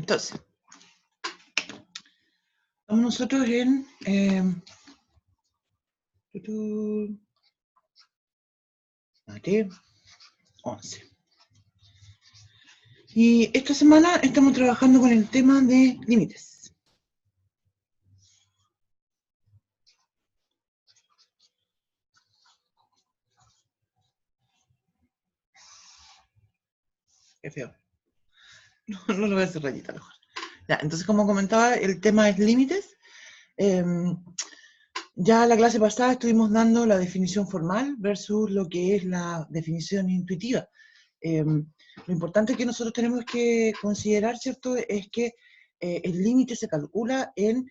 Entonces, estamos nosotros en mate 11. Y esta semana estamos trabajando con el tema de límites. Qué feo. No lo voy a hacer rayita mejor. Ya, entonces, como comentaba, el tema es límites. Ya la clase pasada estuvimos dando la definición formal versus lo que es la definición intuitiva. Lo importante que nosotros tenemos que considerar, ¿cierto?, es que el límite se calcula en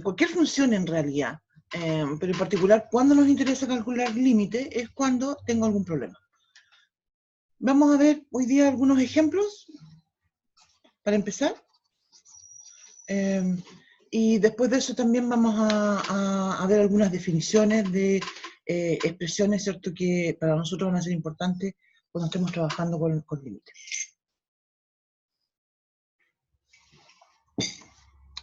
cualquier función en realidad, pero en particular cuando nos interesa calcular límite es cuando tengo algún problema. Vamos a ver hoy día algunos ejemplos para empezar. Y después de eso también vamos a ver algunas definiciones de expresiones, ¿cierto?, que para nosotros van a ser importantes cuando estemos trabajando con límites.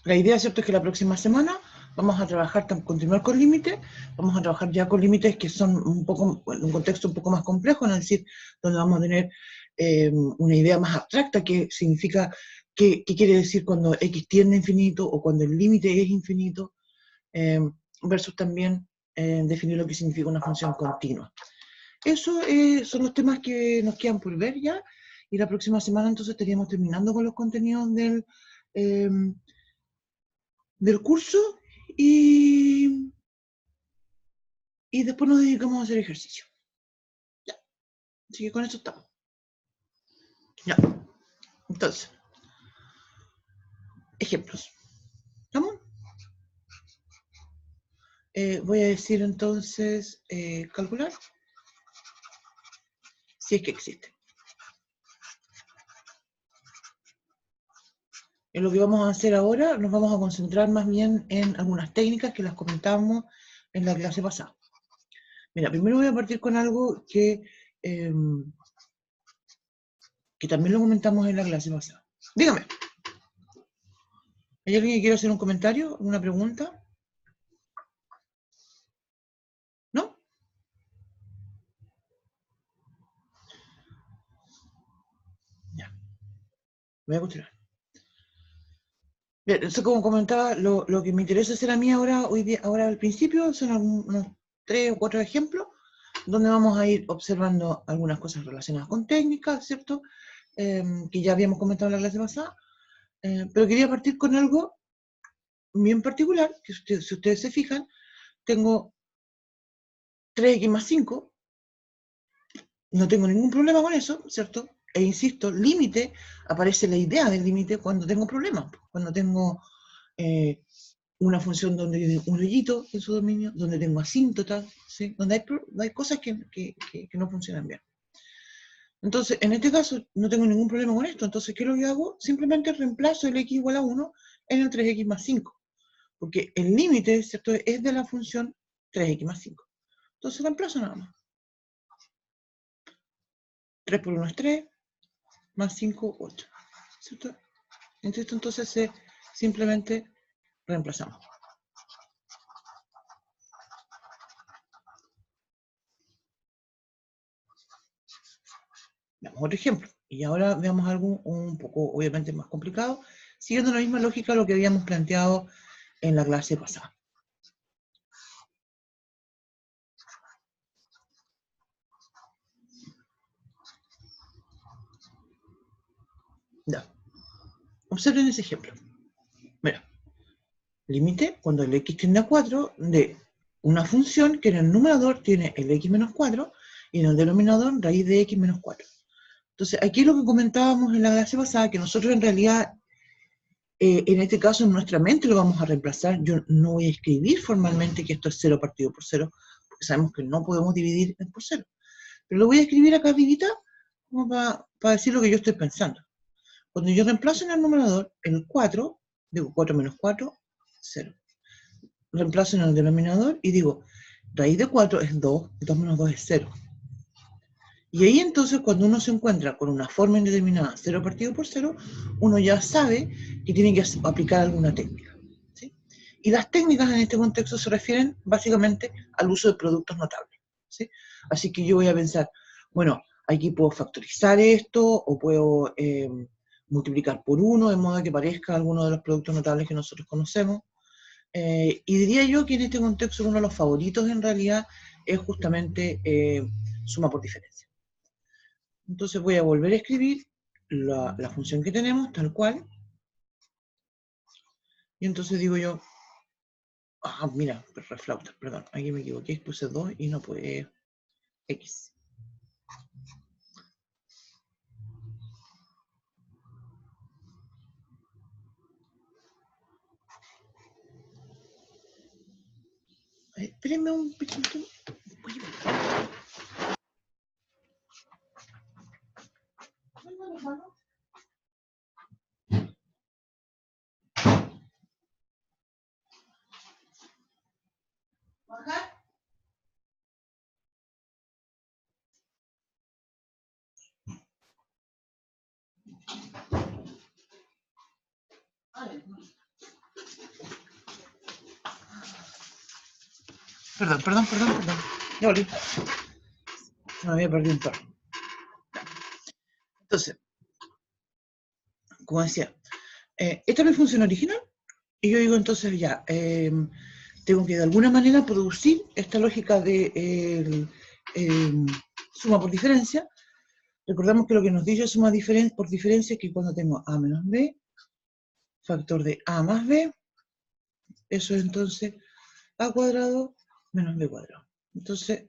La idea, ¿cierto?, es que la próxima semana vamos a trabajar, continuar con límites, vamos a trabajar ya con límites que son un poco, en un contexto un poco más complejo, es decir, donde vamos a tener una idea más abstracta que significa qué quiere decir cuando x tiende a infinito o cuando el límite es infinito, versus también definir lo que significa una función continua. Eso son los temas que nos quedan por ver ya, y la próxima semana entonces estaríamos terminando con los contenidos del curso y después nos dedicamos a hacer ejercicio. Ya. Así que con eso estamos. Ya. Entonces, ejemplos. ¿Estamos? Voy a decir entonces calcular si es que existe. En lo que vamos a hacer ahora nos vamos a concentrar más bien en algunas técnicas que las comentábamos en la clase pasada. Mira, primero voy a partir con algo que también lo comentamos en la clase pasada. Dígame. ¿Hay alguien que quiera hacer un comentario? ¿Una pregunta? ¿No? Ya. Voy a continuar. Bien, eso como comentaba, lo que me interesa hacer a mí ahora al principio son unos 3 o 4 ejemplos donde vamos a ir observando algunas cosas relacionadas con técnicas, ¿cierto? Que ya habíamos comentado en la clase pasada, pero quería partir con algo bien particular, que si ustedes se fijan, tengo 3x más 5, no tengo ningún problema con eso, ¿cierto? E insisto, límite, aparece la idea del límite cuando tengo problemas, cuando tengo una función donde hay un hoyito en su dominio, donde tengo asíntotas, ¿sí? Donde hay cosas que no funcionan bien. Entonces, en este caso, no tengo ningún problema con esto. Entonces, ¿qué es lo que hago? Simplemente reemplazo el x igual a 1 en el 3x más 5. Porque el límite, ¿cierto?, es de la función 3x más 5. Entonces, reemplazo nada más. 3 por 1 es 3, más 5, 8. ¿Cierto? Entonces, simplemente reemplazamos. Veamos otro ejemplo. Y ahora veamos algo un poco, obviamente, más complicado, siguiendo la misma lógica de lo que habíamos planteado en la clase pasada. Ya. Observen ese ejemplo. Mira. Límite cuando el x tiende a 4 de una función que en el numerador tiene el x menos 4 y en el denominador raíz de x menos 4. Entonces, aquí lo que comentábamos en la clase pasada, que nosotros en realidad, en este caso en nuestra mente lo vamos a reemplazar. Yo no voy a escribir formalmente que esto es 0 partido por 0, porque sabemos que no podemos dividir por 0. Pero lo voy a escribir acá arribita, como para decir lo que yo estoy pensando. Cuando yo reemplazo en el numerador el 4, digo 4 menos 4, 0. Reemplazo en el denominador y digo, raíz de 4 es 2, 2 menos 2 es 0. Y ahí entonces cuando uno se encuentra con una forma indeterminada, 0 partido por 0, uno ya sabe que tiene que aplicar alguna técnica. ¿Sí? Y las técnicas en este contexto se refieren básicamente al uso de productos notables. ¿Sí? Así que yo voy a pensar, bueno, aquí puedo factorizar esto o puedo multiplicar por 1 de modo que parezca alguno de los productos notables que nosotros conocemos. Y diría yo que en este contexto uno de los favoritos en realidad es justamente suma por diferencia. Entonces voy a volver a escribir la función que tenemos, tal cual. Y entonces digo yo, mira, reflauta, perdón, aquí me equivoqué, puse 2 y no puede X. Espérenme un poquito. ¿Bajar? Perdón. Ya volví. Se me había perdido un perro. Entonces, como decía, esta es mi función original. Y yo digo entonces ya, tengo que de alguna manera producir esta lógica de suma por diferencia. Recordamos que lo que nos dice suma por diferencia es que cuando tengo a menos b, factor de a más b, eso es entonces a cuadrado menos b cuadrado. Entonces,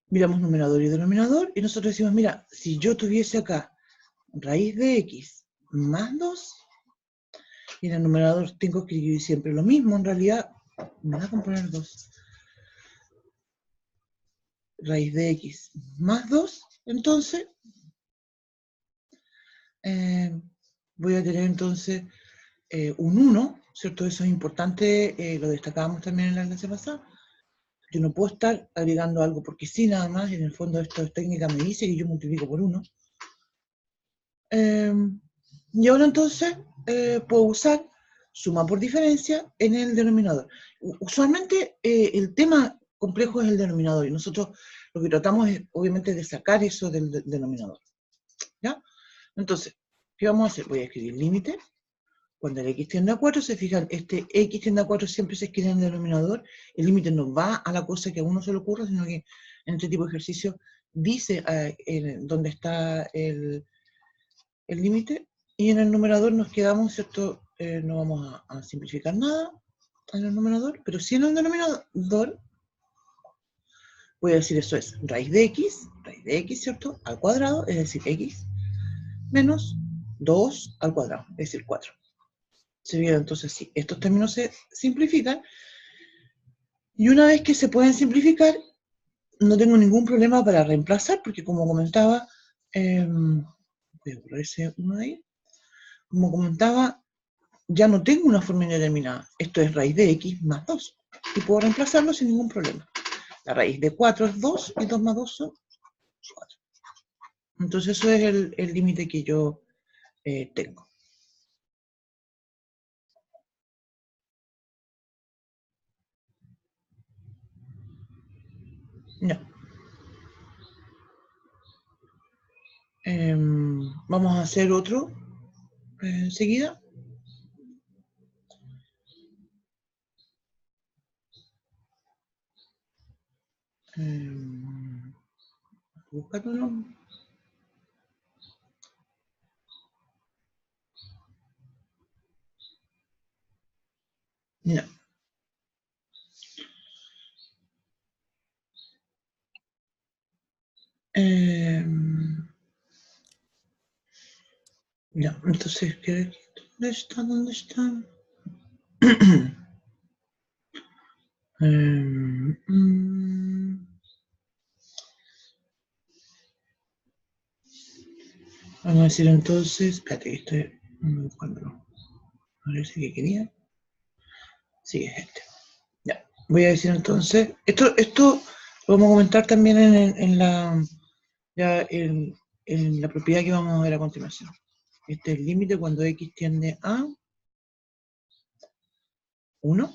miramos numerador y denominador y nosotros decimos, mira, si yo tuviese acá raíz de x más 2, y en el numerador tengo que escribir siempre lo mismo, en realidad me da con poner 2. Raíz de x más 2, entonces voy a tener entonces un 1, ¿cierto? Eso es importante, lo destacábamos también en la clase pasada. Yo no puedo estar agregando algo porque sí, nada más, en el fondo esta técnica me dice que yo multiplico por 1. Y ahora entonces puedo usar suma por diferencia en el denominador. Usualmente el tema complejo es el denominador y nosotros lo que tratamos es obviamente de sacar eso del denominador. ¿Ya? Entonces, ¿qué vamos a hacer? Voy a escribir límite. Cuando el x tiende a 4, se fijan, este x tiende a 4 siempre se escribe en el denominador. El límite no va a la cosa que a uno se le ocurra, sino que en este tipo de ejercicio dice dónde está el límite. Y en el numerador nos quedamos, ¿cierto? No vamos a simplificar nada en el numerador, pero sí en el denominador voy a decir eso es raíz de x, ¿cierto? Al cuadrado, es decir, x menos 2 al cuadrado, es decir, 4. ¿Se vieron? Entonces, sí, estos términos se simplifican. Y una vez que se pueden simplificar, no tengo ningún problema para reemplazar, porque como comentaba, voy a borrar ese uno de ahí. Como comentaba, ya no tengo una forma indeterminada. Esto es raíz de x más 2. Y puedo reemplazarlo sin ningún problema. La raíz de 4 es 2 y 2 más 2 son 4. Entonces eso es el límite que yo tengo. No. Vamos a hacer otro enseguida. Buscándolo. No. Ya, entonces, ¿dónde está? ¿Dónde está? Vamos a decir entonces, espérate que estoy buscándolo. Parece que quería. Sí, es este. Ya, voy a decir entonces, esto lo vamos a comentar también en la Ya en la propiedad que vamos a ver a continuación. Este es el límite cuando x tiende a 1.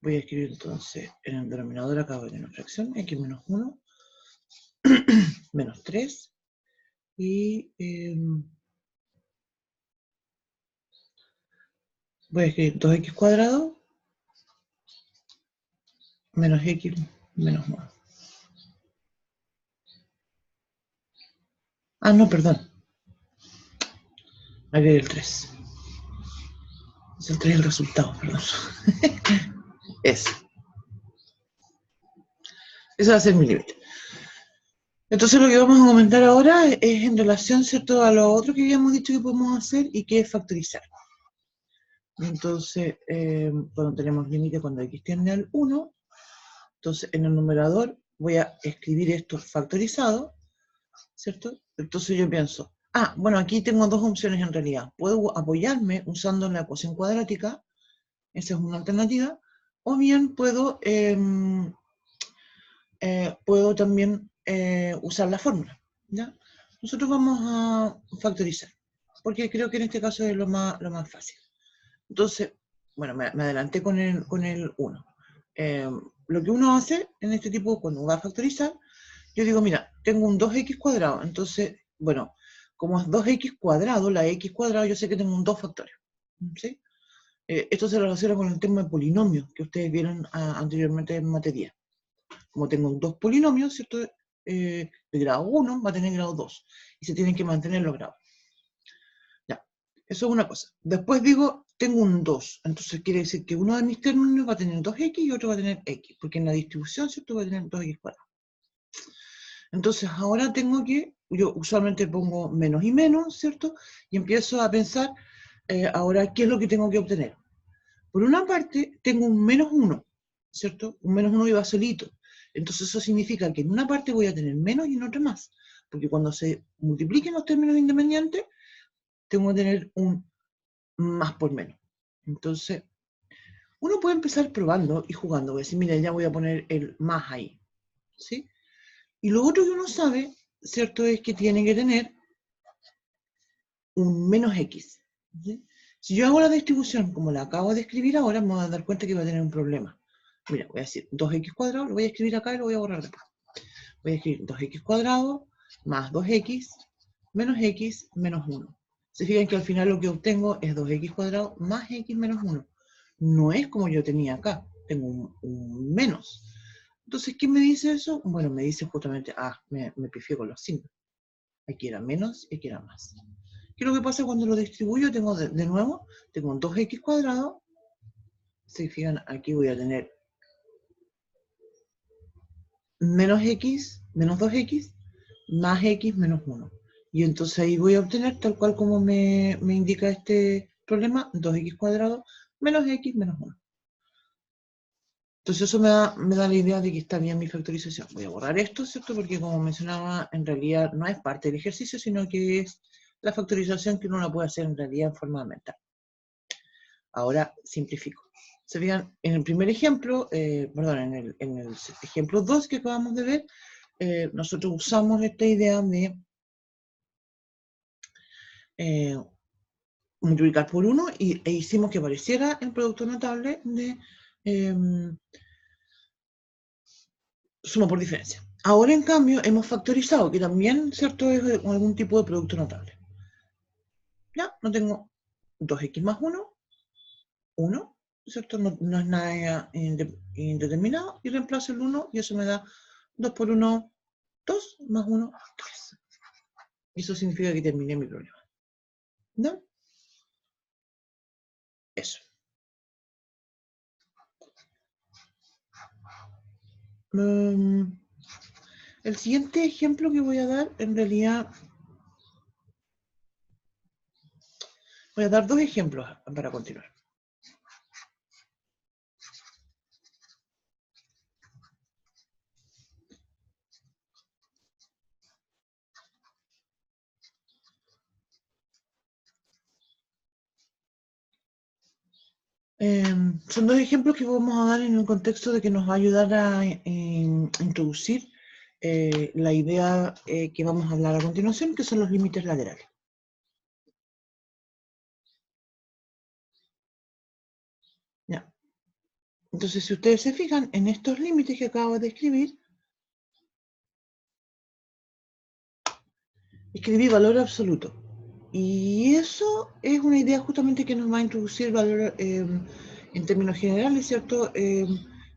Voy a escribir entonces en el denominador acá voy a tener una fracción, x menos 1, menos 3, y voy a escribir 2x cuadrado menos x menos 1. Ah, no, perdón. Aquí el 3. Es el 3 el resultado, perdón. Ese va a ser mi límite. Entonces lo que vamos a comentar ahora es en relación, ¿cierto?, a lo otro que habíamos dicho que podemos hacer y que es factorizar. Entonces, cuando tenemos límite cuando x tiende al 1, entonces en el numerador voy a escribir esto factorizado, ¿cierto? Entonces yo pienso, bueno, aquí tengo dos opciones en realidad. Puedo apoyarme usando la ecuación cuadrática, esa es una alternativa, o bien puedo también usar la fórmula, ¿ya? Nosotros vamos a factorizar, porque creo que en este caso es lo más fácil. Entonces, bueno, me adelanté con el 1. Lo que uno hace en este tipo, cuando va a factorizar, yo digo, mira, tengo un 2x cuadrado, entonces, bueno, como es 2x cuadrado, la x cuadrado, yo sé que tengo un 2 factorial, ¿sí? Esto se relaciona con el tema de polinomios que ustedes vieron anteriormente en materia. Como tengo un 2 polinomios, ¿cierto? De grado 1 va a tener grado 2, y se tienen que mantener los grados. Ya, eso es una cosa. Después digo, tengo un 2, entonces quiere decir que uno de mis términos va a tener 2x y otro va a tener x, porque en la distribución, ¿cierto?, va a tener 2x cuadrado. Entonces ahora tengo que, yo usualmente pongo menos y menos, ¿cierto? Y empiezo a pensar, ahora, ¿qué es lo que tengo que obtener? Por una parte, tengo un menos 1, ¿cierto? Un menos 1 iba solito. Entonces eso significa que en una parte voy a tener menos y en otra más. Porque cuando se multipliquen los términos independientes, tengo que tener un más por menos. Entonces, uno puede empezar probando y jugando. Voy a decir, mira, ya voy a poner el más ahí, ¿sí? Y lo otro que uno sabe, ¿cierto?, es que tiene que tener un menos x, ¿sí? Si yo hago la distribución como la acabo de escribir ahora, me voy a dar cuenta que va a tener un problema. Mira, voy a decir 2x cuadrado, lo voy a escribir acá y lo voy a borrar después. Voy a escribir 2x cuadrado más 2x menos x menos 1. Se fijan que al final lo que obtengo es 2x cuadrado más x menos 1. No es como yo tenía acá, tengo un menos. Entonces, ¿qué me dice eso? Bueno, me dice justamente, me pifié con los signos. Aquí era menos y aquí era más. ¿Qué es lo que pasa cuando lo distribuyo? Tengo de nuevo, tengo un 2x cuadrado. Si fijan, aquí voy a tener menos x, menos 2x, más x menos 1. Y entonces ahí voy a obtener, tal cual como me indica este problema, 2x cuadrado menos x menos 1. Entonces eso me da la idea de que está bien mi factorización. Voy a borrar esto, ¿cierto? Porque como mencionaba, en realidad no es parte del ejercicio, sino que es la factorización que uno la puede hacer en realidad en forma mental. Ahora simplifico. Se fijan, en el primer ejemplo, en el ejemplo 2 que acabamos de ver, nosotros usamos esta idea de multiplicar por 1 e hicimos que apareciera el producto notable de suma por diferencia. Ahora, en cambio, hemos factorizado, que también, ¿cierto?, es algún tipo de producto notable. Ya, no tengo 2x más 1, 1, ¿cierto? No es nada indeterminado, y reemplazo el 1 y eso me da 2 por 1, 2, más 1, 3. Eso significa que terminé mi problema. ¿No? Eso. El siguiente ejemplo que voy a dar, en realidad, voy a dar dos ejemplos para continuar. Son dos ejemplos que vamos a dar en el contexto de que nos va a ayudar a introducir la idea que vamos a hablar a continuación, que son los límites laterales. Ya. Entonces, si ustedes se fijan en estos límites que acabo de escribir, escribí valor absoluto. Y eso es una idea justamente que nos va a introducir valor en términos generales, ¿cierto?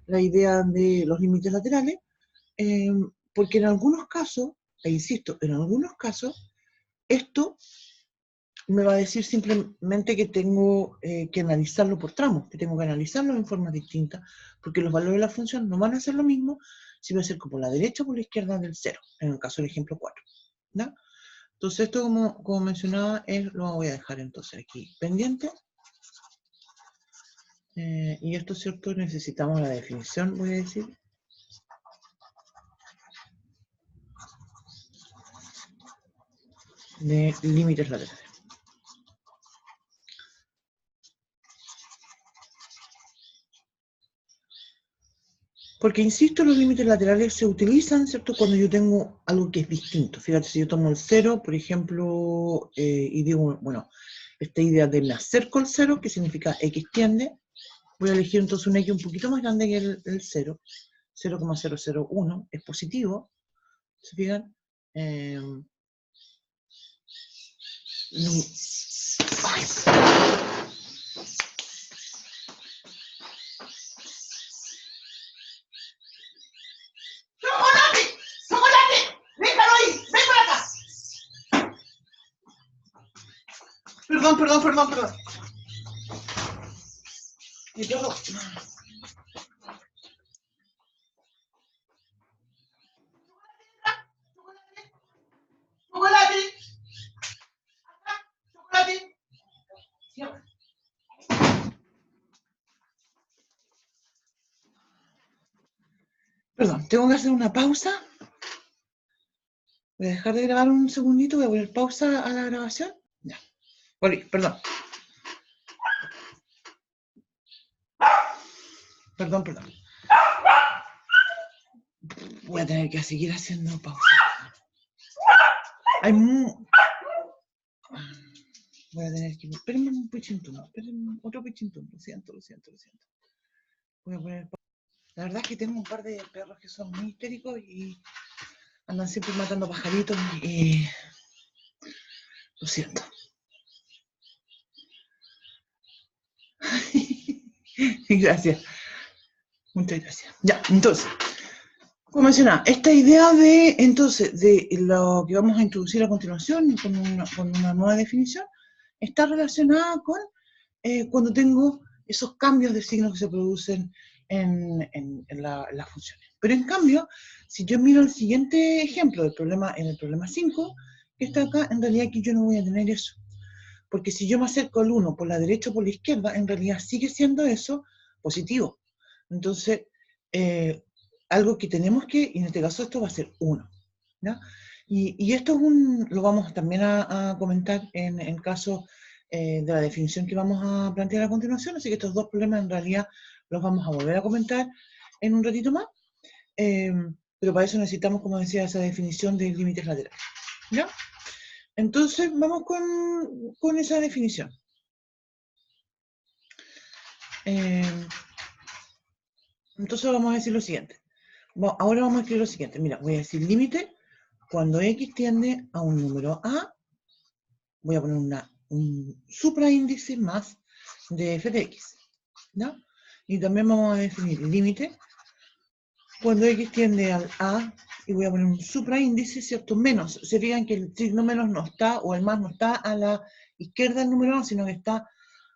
La idea de los límites laterales, porque en algunos casos, e insisto, en algunos casos, esto me va a decir simplemente que tengo que analizarlo por tramos, que tengo que analizarlo en formas distintas, porque los valores de la función no van a ser lo mismo si va a ser por la derecha o por la izquierda del cero, en el caso del ejemplo 4. ¿No? Entonces esto, como mencionaba, lo voy a dejar entonces aquí pendiente. Y esto, ¿cierto? Necesitamos la definición, voy a decir. De límites laterales. Porque, insisto, los límites laterales se utilizan, ¿cierto?, cuando yo tengo algo que es distinto. Fíjate, si yo tomo el cero, por ejemplo, y digo, bueno, esta idea de me acerco al cero, que significa x tiende, voy a elegir entonces un x un poquito más grande que el 0, 0,001, es positivo, ¿se fijan? Ay. Perdón. Y yo... ¡Chocolate! ¡Chocolate! Perdón, tengo que hacer una pausa. Voy a dejar de grabar un segundito, voy a poner pausa a la grabación. Ya. Volví, perdón. Perdón. Voy a tener que seguir haciendo pausa. Hay Voy a tener que... Espérenme un pichintún, espérenme otro pichintún. Lo siento. Voy a poner... La verdad es que tengo un par de perros que son muy histéricos y andan siempre matando pajaritos y... Lo siento. Gracias. Muchas gracias. Ya, entonces... Como mencionaba, esta idea de, entonces, de lo que vamos a introducir a continuación con una nueva definición, está relacionada con cuando tengo esos cambios de signos que se producen en las funciones. Pero en cambio, si yo miro el siguiente ejemplo del problema, en el problema 5, que está acá, en realidad aquí yo no voy a tener eso. Porque si yo me acerco al 1 por la derecha o por la izquierda, en realidad sigue siendo eso positivo. Entonces, algo que tenemos que, y en este caso esto va a ser 1. ¿no? Y esto lo vamos también a comentar en el caso de la definición que vamos a plantear a continuación, así que estos dos problemas en realidad los vamos a volver a comentar en un ratito más, pero para eso necesitamos, como decía, esa definición de límites laterales. ¿Ya? Entonces, vamos con esa definición. Entonces vamos a decir lo siguiente. Bueno, ahora vamos a escribir lo siguiente. Mira, voy a decir límite cuando x tiende a un número a, voy a poner un supraíndice más de f de x. ¿no? Y también vamos a definir límite cuando x tiende al a, y voy a poner un supraíndice, ¿cierto? Menos. Se fijan que el signo menos no está, o el más no está a la izquierda del número a, sino que está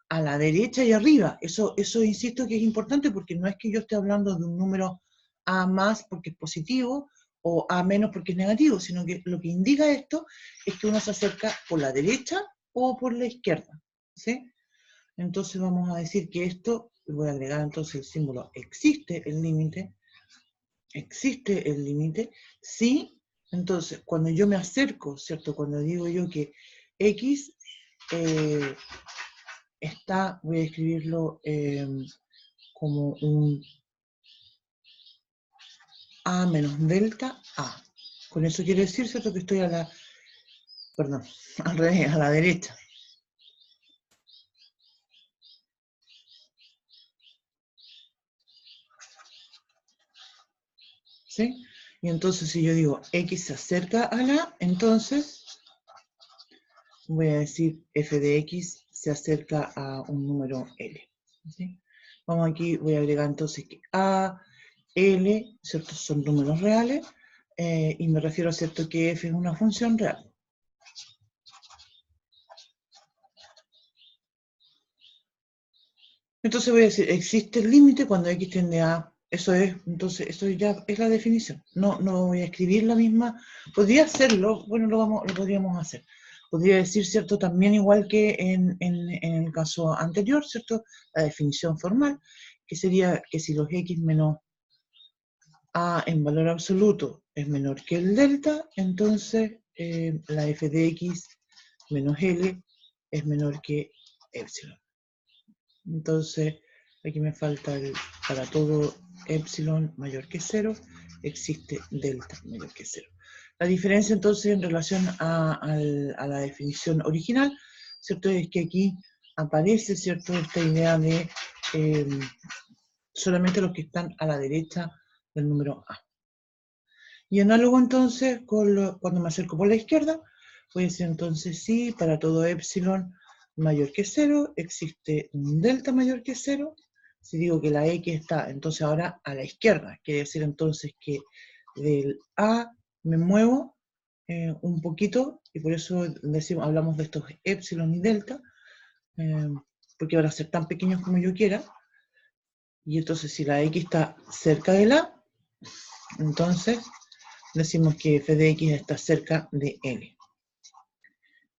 a la derecha y arriba. Eso insisto que es importante porque no es que yo esté hablando de un número a más porque es positivo o a menos porque es negativo, sino que lo que indica esto es que uno se acerca por la derecha o por la izquierda. ¿Sí? Entonces vamos a decir que esto, voy a agregar entonces el símbolo existe el límite, sí. Entonces, cuando yo me acerco, ¿cierto? Cuando digo yo que x está, voy a escribirlo como un A menos delta A. Con eso quiere decir, ¿cierto?, que estoy a la, perdón, al revés, a la derecha. ¿Sí? Y entonces si yo digo X se acerca a la, entonces voy a decir f de X se acerca a un número L. ¿Sí? Vamos aquí, voy a agregar entonces que A, L, ¿cierto?, son números reales, y me refiero a, ¿cierto?, que f es una función real. Entonces voy a decir, existe el límite cuando X tiende a, eso es, entonces, eso ya es la definición. No voy a escribir la misma, podría hacerlo, bueno, lo podríamos hacer. Podría decir, ¿cierto?, también igual que en el caso anterior, ¿cierto?, la definición formal, que sería que si los X menos A en valor absoluto es menor que el delta, entonces la f de X menos L es menor que epsilon. Entonces, aquí me falta para todo epsilon mayor que 0, existe delta mayor que 0. La diferencia entonces en relación a la definición original, ¿cierto?, es que aquí aparece, ¿cierto?, esta idea de solamente los que están a la derecha del número A. Y análogo entonces, cuando me acerco por la izquierda, voy a decir entonces sí, para todo epsilon mayor que 0, existe un delta mayor que 0. Si digo que la X está entonces ahora a la izquierda, quiere decir entonces que del A me muevo un poquito, y por eso hablamos de estos epsilon y delta, porque van a ser tan pequeños como yo quiera. Y entonces si la X está cerca de la, entonces decimos que f de X está cerca de L.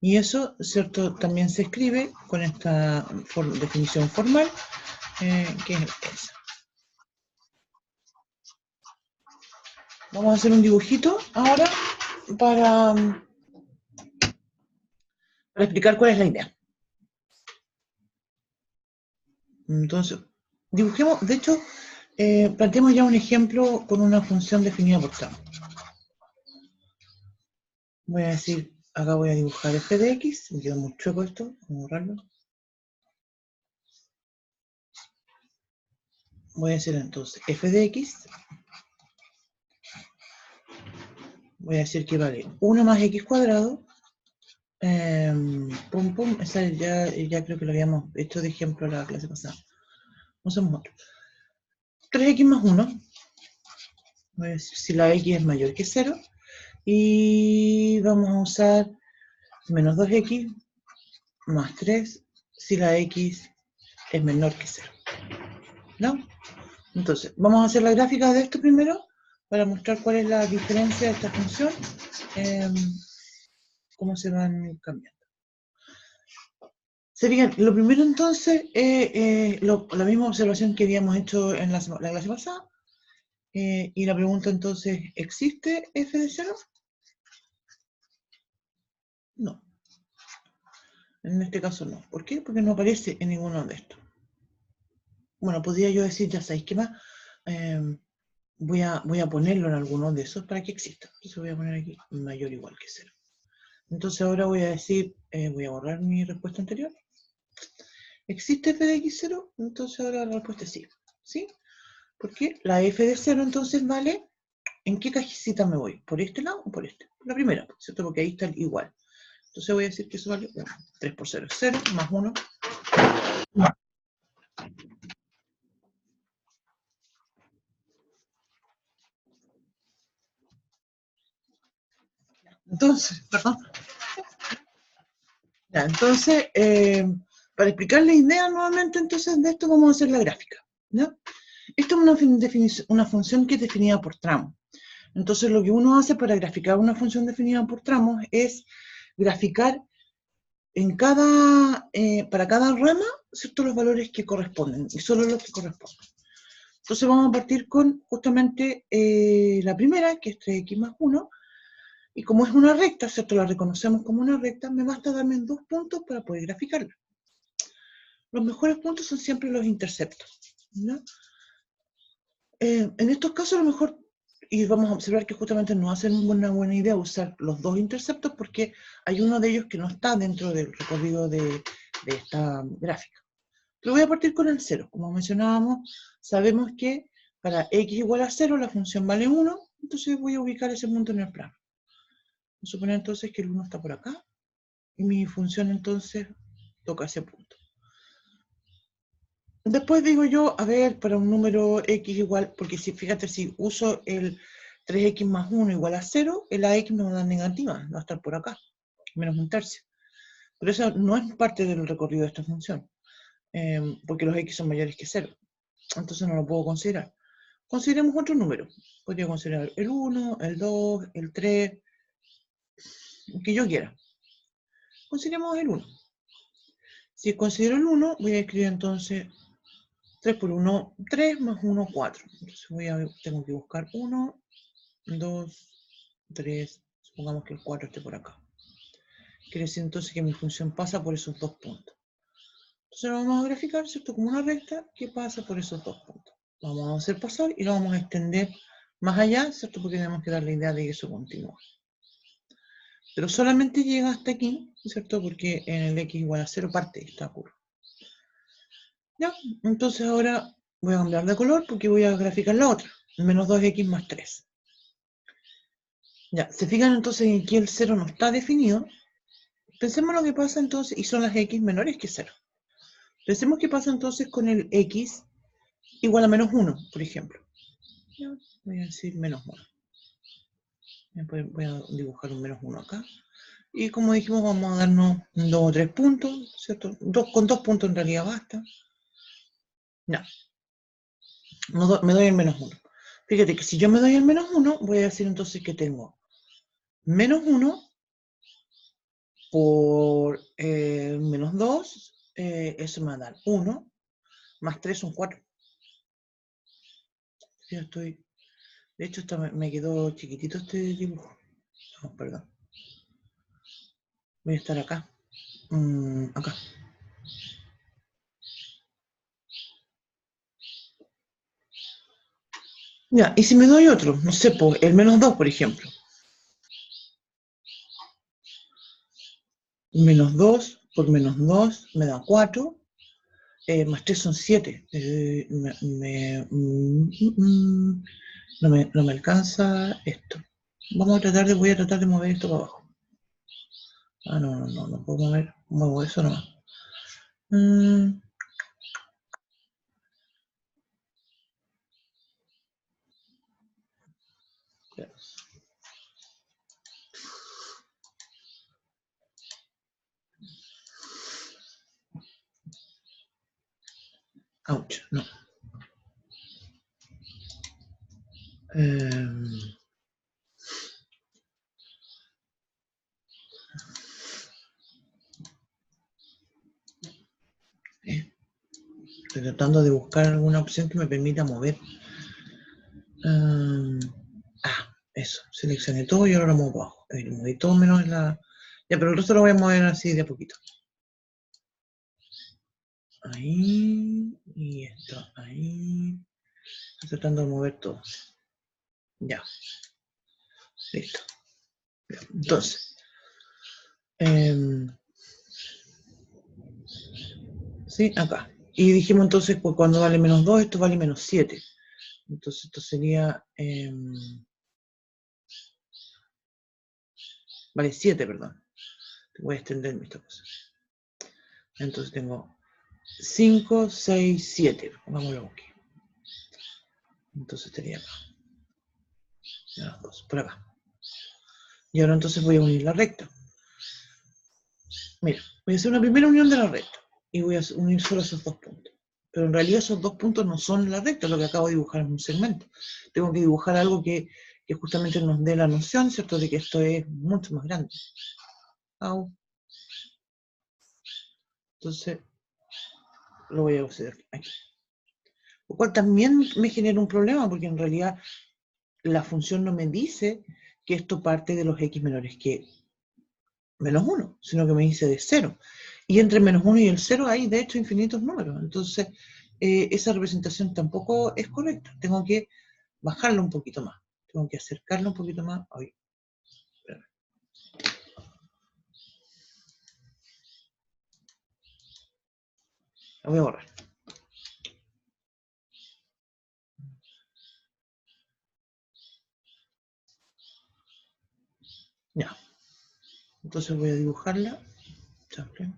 Y eso, ¿cierto?, también se escribe con esta definición formal, que es esa. Vamos a hacer un dibujito ahora para explicar cuál es la idea. Entonces, dibujemos, de hecho, planteemos ya un ejemplo con una función definida por tramo. Voy a decir, acá voy a dibujar f de X, me queda muy chueco esto, vamos a borrarlo. Voy a decir entonces f de X, voy a decir que vale 1 más X cuadrado, esa ya creo que lo habíamos hecho de ejemplo la clase pasada. Usamos otro. 3x más 1, voy a decir si la x es mayor que 0, y vamos a usar menos 2x más 3 si la x es menor que 0. ¿No? Entonces, vamos a hacer la gráfica de esto primero, para mostrar cuál es la diferencia de esta función, cómo se van cambiando. Se fijan, lo primero entonces, la misma observación que habíamos hecho en la clase pasada, y la pregunta entonces, ¿existe f de 0? No. En este caso no. ¿Por qué? Porque no aparece en ninguno de estos. Bueno, podría yo decir, ya sabéis qué más, voy a ponerlo en alguno de esos para que exista. Entonces voy a poner aquí mayor o igual que 0. Entonces ahora voy a decir, voy a borrar mi respuesta anterior. ¿Existe f de x0? Entonces ahora la respuesta es sí. ¿Sí? Porque la f de 0 entonces vale, ¿en qué cajita me voy? ¿Por este lado o por este? La primera, ¿cierto? Porque ahí está el igual. Entonces voy a decir que eso vale 1. 3 por 0 es 0, más 1. Entonces, perdón. Ya, entonces, para explicar la idea nuevamente, entonces de esto vamos a hacer la gráfica. ¿Ya? Esto es una función que es definida por tramos. Entonces lo que uno hace para graficar una función definida por tramos es graficar para cada rama, ¿cierto?, los valores que corresponden, y solo los que corresponden. Entonces vamos a partir con justamente la primera, que es 3x más 1, y como es una recta, ¿cierto?, la reconocemos como una recta, me basta darme 2 puntos para poder graficarla. Los mejores puntos son siempre los interceptos, ¿no? En estos casos a lo mejor Y vamos a observar que justamente no hace una buena idea usar los dos interceptos porque hay uno de ellos que no está dentro del recorrido de esta gráfica. Pero voy a partir con el 0. Como mencionábamos, sabemos que para x igual a 0 la función vale 1, entonces voy a ubicar ese punto en el plano. Vamos a suponer entonces que el 1 está por acá, y mi función entonces toca ese punto. Después digo yo, a ver, para un número x igual, porque si fíjate, si uso el 3x más 1 igual a 0, el ax me va a dar negativa, va a estar por acá, menos un tercio. Pero eso no es parte del recorrido de esta función, porque los x son mayores que 0. Entonces no lo puedo considerar. Consideremos otro número. Podría considerar el 1, el 2, el 3, el que yo quiera. Consideremos el 1. Si considero el 1, voy a escribir entonces 3 por 1, 3 más 1, 4. Entonces tengo que buscar 1, 2, 3. Supongamos que el 4 esté por acá. Quiere decir entonces que mi función pasa por esos dos puntos. Entonces lo vamos a graficar, ¿cierto? Como una recta que pasa por esos dos puntos. Lo vamos a hacer pasar y lo vamos a extender más allá, ¿cierto? Porque tenemos que dar la idea de que eso continúa. Pero solamente llega hasta aquí, ¿cierto? Porque en el x igual a 0 parte esta curva. Ya, entonces ahora voy a cambiar de color porque voy a graficar la otra. Menos 2x más 3. Ya, se fijan entonces en que el 0 no está definido. Pensemos lo que pasa entonces, y son las x menores que 0. Pensemos qué pasa entonces con el x igual a menos 1, por ejemplo. Ya, voy a decir menos 1. Voy a dibujar un menos 1 acá. Y como dijimos, vamos a darnos 2 o 3 puntos, ¿cierto? Con 2 puntos en realidad basta. No, me doy el menos 1. Fíjate que si yo me doy el menos 1, voy a decir entonces que tengo menos 1 por menos 2, eso me va a dar 1, más 3 son 4. Ya estoy... De hecho, me quedó chiquitito este dibujo. No, perdón. Voy a estar acá. Acá. Ya, y si me doy otro, no sé, por el menos 2, por ejemplo. Menos 2 por menos 2 me da 4. Más 3 son 7. No me alcanza esto. Voy a tratar de mover esto para abajo. Ah, no puedo mover. Muevo eso nomás. Ouch, no. Estoy tratando de buscar alguna opción que me permita mover. Eso. Seleccioné todo y ahora lo muevo abajo. Moví todo menos la... Ya, pero el resto lo voy a mover así de a poquito. Ahí. Y esto ahí. Estoy tratando de mover todo. Ya. Listo. Ya. Entonces. Sí, acá. Y dijimos entonces, pues cuando vale menos 2, esto vale menos 7. Entonces esto sería... vale 7, perdón. Voy a extender esta cosa. Entonces tengo 5, 6, 7. Pongámoslo aquí. Entonces estaría acá. Ya, por acá. Y ahora entonces voy a unir la recta. Mira, voy a hacer una primera unión de la recta. Y voy a unir solo esos dos puntos. Pero en realidad esos dos puntos no son la recta, lo que acabo de dibujar es un segmento. Tengo que dibujar algo que justamente nos dé la noción, ¿cierto?, de que esto es mucho más grande. Entonces, lo voy a hacer aquí. Lo cual también me genera un problema, porque en realidad la función no me dice que esto parte de los x menores que menos 1, sino que me dice de 0. Y entre menos 1 y el 0 hay, de hecho, infinitos números. Entonces, esa representación tampoco es correcta. Tengo que bajarla un poquito más. Tengo que acercarlo un poquito más. Ay, espérame. La voy a borrar. Ya. Entonces voy a dibujarla. Sample.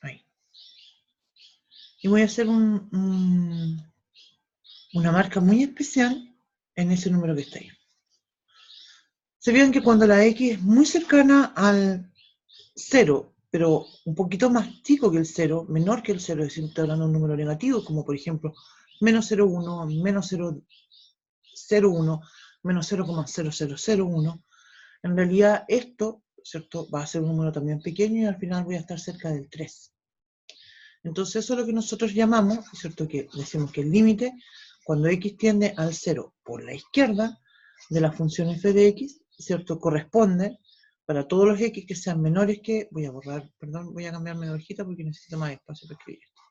Ahí. Y voy a hacer una marca muy especial en ese número que está ahí. Se fijan que cuando la X es muy cercana al 0, pero un poquito más chico que el 0, menor que el 0, es decir, estoy hablando de un número negativo, como por ejemplo menos 0,1, menos 0,01, menos 0,0001, en realidad esto, ¿cierto?, va a ser un número también pequeño y al final voy a estar cerca del 3. Entonces eso es lo que nosotros llamamos, ¿cierto?, que decimos que el límite, cuando x tiende al 0 por la izquierda de la función f de x, ¿cierto?, corresponde para todos los x que sean menores que, voy a borrar, perdón, voy a cambiarme de hojita porque necesito más espacio para escribir esto.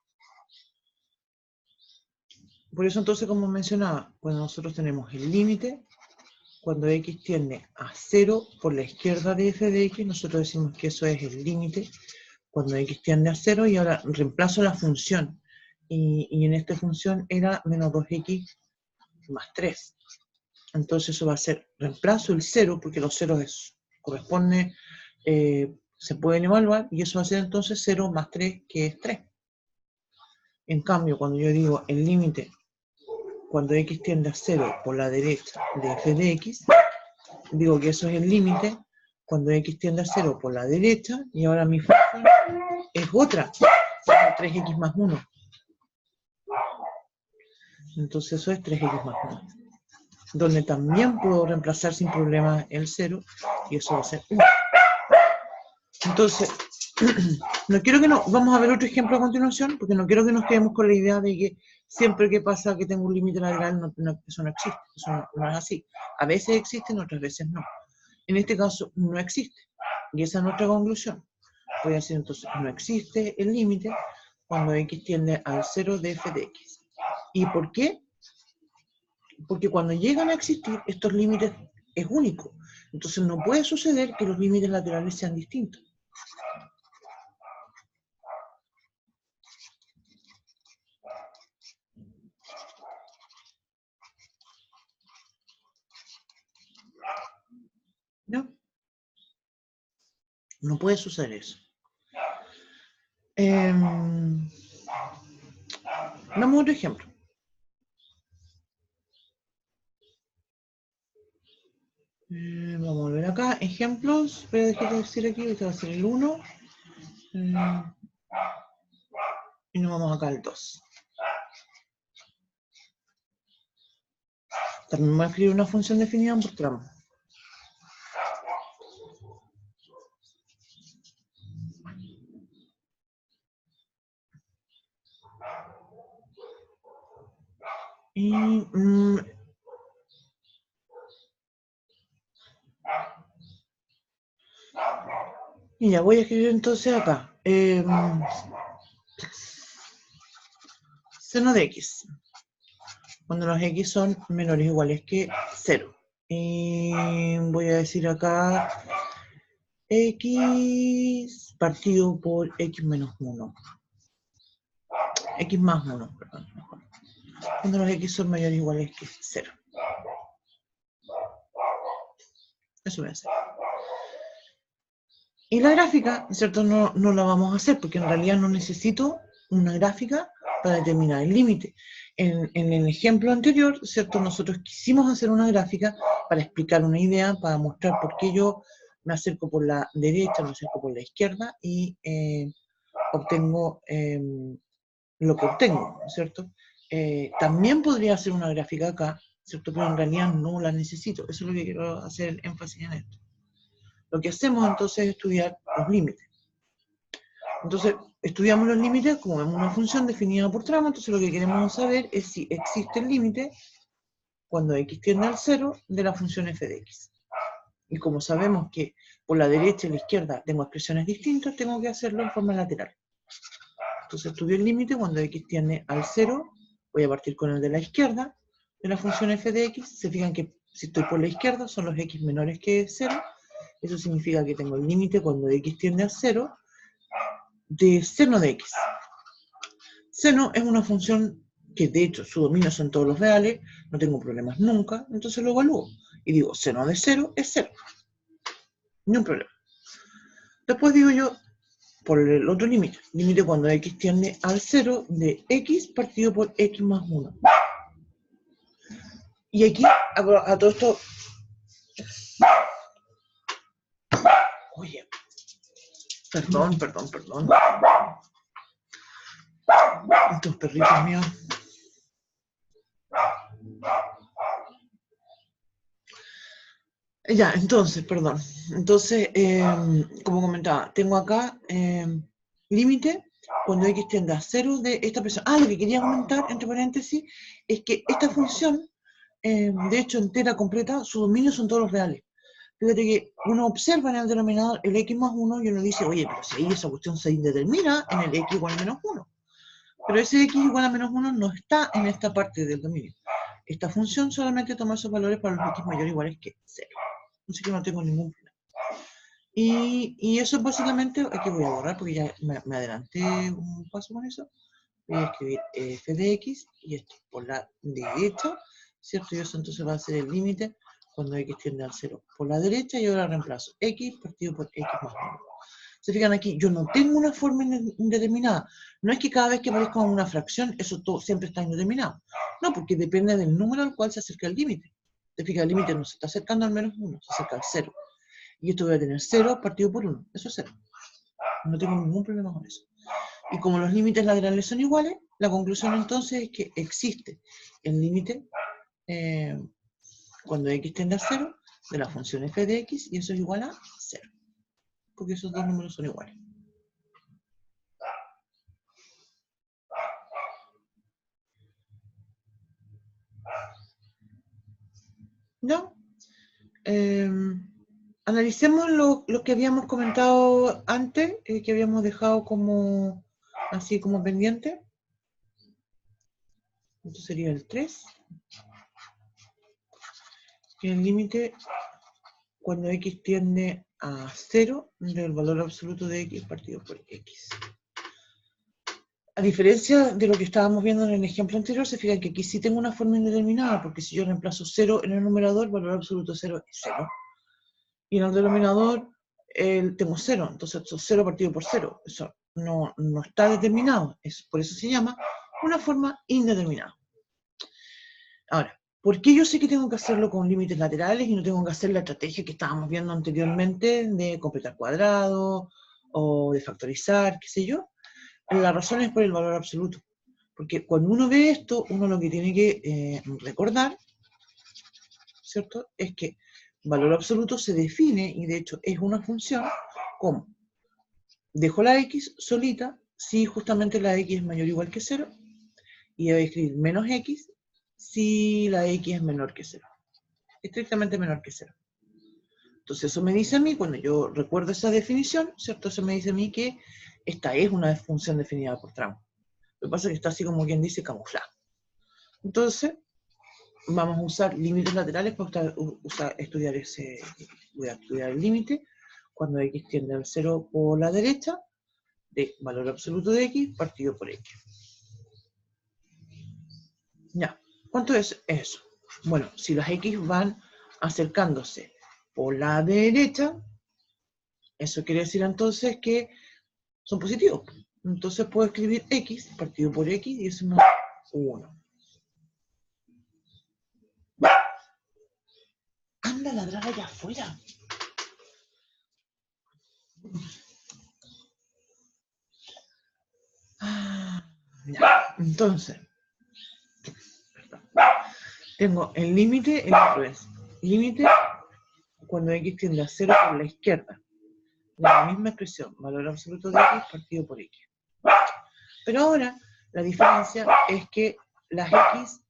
Por eso entonces, como mencionaba, cuando nosotros tenemos el límite, cuando x tiende a 0 por la izquierda de f de x, nosotros decimos que eso es el límite cuando x tiende a 0, y ahora reemplazo la función. Y en esta función era menos 2x más 3. Entonces eso va a ser, reemplazo el 0, porque los ceros corresponden, se pueden evaluar, y eso va a ser entonces 0 más 3, que es 3. En cambio, cuando yo digo el límite, cuando x tiende a 0 por la derecha de f de x, digo que eso es el límite cuando x tiende a 0 por la derecha, y ahora mi función es otra, 3x más 1. Entonces eso es 3x más 1. Donde también puedo reemplazar sin problema el 0, y eso va a ser 1. Entonces, no quiero que vamos a ver otro ejemplo a continuación, porque no quiero que nos quedemos con la idea de que siempre que pasa que tengo un límite lateral, eso no existe. Eso no es así. A veces existen, otras veces no. En este caso, no existe. Y esa es nuestra conclusión. Voy a decir entonces, no existe el límite cuando x tiende al 0 de f de x. ¿Y por qué? Porque cuando llegan a existir, estos límites es único. Entonces no puede suceder que los límites laterales sean distintos. ¿No? No puede suceder eso. Damos otro ejemplo. Vamos a volver acá. Ejemplos. Voy a dejar de decir aquí. Este va a ser el 1. Y nos vamos acá al 2. También voy a escribir una función definida por tramo. Y ya voy a escribir entonces acá. Seno de x. Cuando los x son menores o iguales que 0. Y voy a decir acá x partido por x menos 1. X más 1, perdón. Cuando los x son mayores o iguales que 0. Eso voy a hacer. Y la gráfica, ¿cierto? No la vamos a hacer, porque en realidad no necesito una gráfica para determinar el límite. En el ejemplo anterior, ¿cierto?, nosotros quisimos hacer una gráfica para explicar una idea, para mostrar por qué yo me acerco por la derecha, me acerco por la izquierda, y obtengo lo que obtengo, ¿cierto? También podría hacer una gráfica acá, ¿cierto?, pero en realidad no la necesito. Eso es lo que quiero hacer énfasis en esto. Lo que hacemos entonces es estudiar los límites. Entonces, estudiamos los límites como vemos una función definida por tramo. Entonces lo que queremos saber es si existe el límite cuando x tiende al 0 de la función f de x. Y como sabemos que por la derecha y la izquierda tengo expresiones distintas, tengo que hacerlo en forma lateral. Entonces estudio el límite cuando x tiende al 0, voy a partir con el de la izquierda, de la función f de x. Se fijan que si estoy por la izquierda son los x menores que 0, eso significa que tengo el límite cuando x tiende a 0 de seno de x. Seno es una función que de hecho su dominio son todos los reales, no tengo problemas nunca, entonces lo evalúo. Y digo, seno de 0 es 0. Ni un problema. Después digo yo, por el otro límite, límite cuando x tiende al 0 de x partido por x más 1. Y aquí, a todo esto... Oye, perdón. Estos perritos míos. Ya, entonces, perdón. Entonces, como comentaba, tengo acá límite cuando x tiende a 0 de esta presión. Lo que quería comentar, entre paréntesis, es que esta función, de hecho, entera, completa, su dominio son todos los reales. Fíjate que uno observa en el denominador el x más 1 y uno dice, oye, pero si ahí esa cuestión se indetermina en el x igual a menos 1. Pero ese x igual a menos 1 no está en esta parte del dominio. Esta función solamente toma esos valores para los x mayores o iguales que 0. Así que no tengo ningún problema. Y eso básicamente, aquí voy a borrar porque ya me adelanté un paso con eso. Voy a escribir f de x y esto por la derecha, ¿cierto? Y eso entonces va a ser el límite cuando x tiende al 0 por la derecha, y ahora reemplazo x partido por x más 1. Se fijan aquí, yo no tengo una forma indeterminada. No es que cada vez que aparezca una fracción, eso todo siempre está indeterminado. No, porque depende del número al cual se acerca el límite. Te fijas, el límite no se está acercando al menos 1, se acerca al 0. Y esto voy a tener 0 partido por 1. Eso es 0. No tengo ningún problema con eso. Y como los límites laterales son iguales, la conclusión entonces es que existe el límite cuando x tiende a 0 de la función f de x, y eso es igual a 0. Porque esos dos números son iguales. ¿No? Analicemos lo que habíamos comentado antes, que habíamos dejado como así como pendiente. Esto sería el 3. Y el límite cuando x tiende a 0 del valor absoluto de x partido por x. A diferencia de lo que estábamos viendo en el ejemplo anterior, se fijan que aquí sí tengo una forma indeterminada, porque si yo reemplazo 0 en el numerador, el valor absoluto de 0 es 0. Y en el denominador tengo 0, entonces 0 partido por 0. Eso no está determinado, por eso se llama una forma indeterminada. Ahora, ¿por qué yo sé que tengo que hacerlo con límites laterales y no tengo que hacer la estrategia que estábamos viendo anteriormente de completar cuadrados o de factorizar, qué sé yo? La razón es por el valor absoluto. Porque cuando uno ve esto, uno lo que tiene que recordar, ¿cierto? Es que valor absoluto se define, y de hecho es una función, como dejo la x solita si justamente la x es mayor o igual que 0, y voy a escribir menos x si la x es menor que 0. Estrictamente menor que 0. Entonces eso me dice a mí, cuando yo recuerdo esa definición, ¿cierto? Eso me dice a mí que esta es una función definida por tramo. Lo que pasa es que está así como quien dice camuflada. Entonces, vamos a usar límites laterales para estudiar ese. Voy a estudiar el límite cuando x tiende al 0 por la derecha de valor absoluto de x partido por x. Ya, ¿cuánto es eso? Bueno, si las x van acercándose por la derecha, eso quiere decir entonces que son positivos. Entonces puedo escribir x partido por x y eso me da 1. Anda a ladrar allá afuera. Ya. Entonces, tengo el límite, el otro es límite cuando x tiende a 0 por la izquierda. La misma expresión, valor absoluto de x partido por x. Pero ahora, la diferencia es que las x,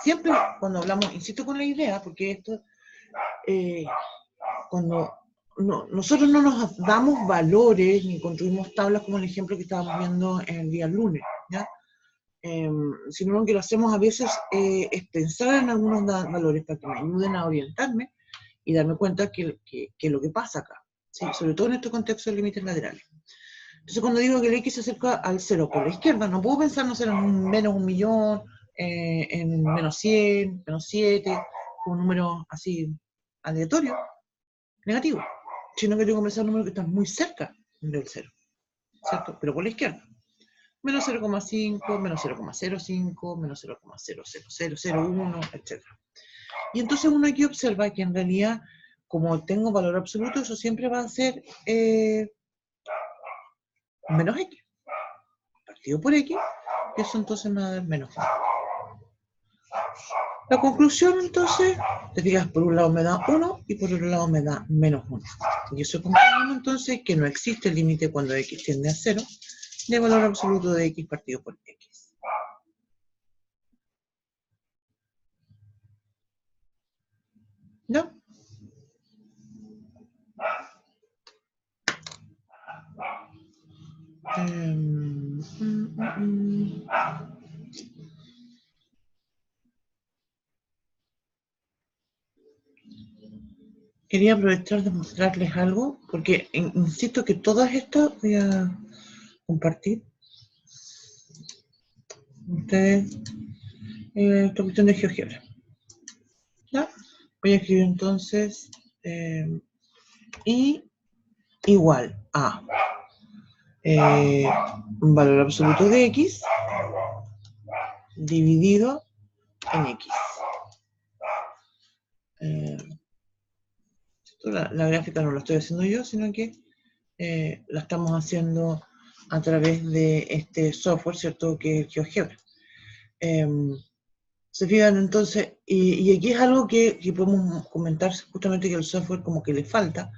siempre cuando hablamos, insisto con la idea, porque esto, cuando no, nosotros no nos damos valores ni construimos tablas como el ejemplo que estábamos viendo el día lunes, ¿ya? Sino que lo hacemos a veces es pensar en algunos valores para que me ayuden a orientarme y darme cuenta que es lo que pasa acá, ¿sí? Sobre todo en estos contextos de límites laterales. Entonces, cuando digo que el X se acerca al cero por la izquierda, no puedo pensar, no sé, en un menos 1.000.000, en menos 100, menos 7, con un número así aleatorio, negativo, sino que tengo que pensar en números que están muy cerca del cero, ¿cierto? Pero por la izquierda. Menos 0,5, menos 0,05, menos 0,00001, etc. Y entonces uno aquí observa que en realidad, como tengo valor absoluto, eso siempre va a ser menos X, partido por X, y eso entonces me va a dar menos 1. La conclusión entonces, te fijas, por un lado me da 1 y por otro lado me da menos 1. Y eso concluimos entonces que no existe el límite cuando X tiende a 0 de valor absoluto de X partido por X. ¿No? Quería aprovechar de mostrarles algo, porque insisto que todas estas voy a compartir. Ustedes, esta cuestión de GeoGebra. ¿Ya? Voy a escribir entonces I igual a un valor absoluto de X dividido en X. La gráfica no la estoy haciendo yo, sino que la estamos haciendo a través de este software, ¿cierto? Que es GeoGebra. Se fijan entonces, y aquí es algo que podemos comentar justamente que el software como que le falta,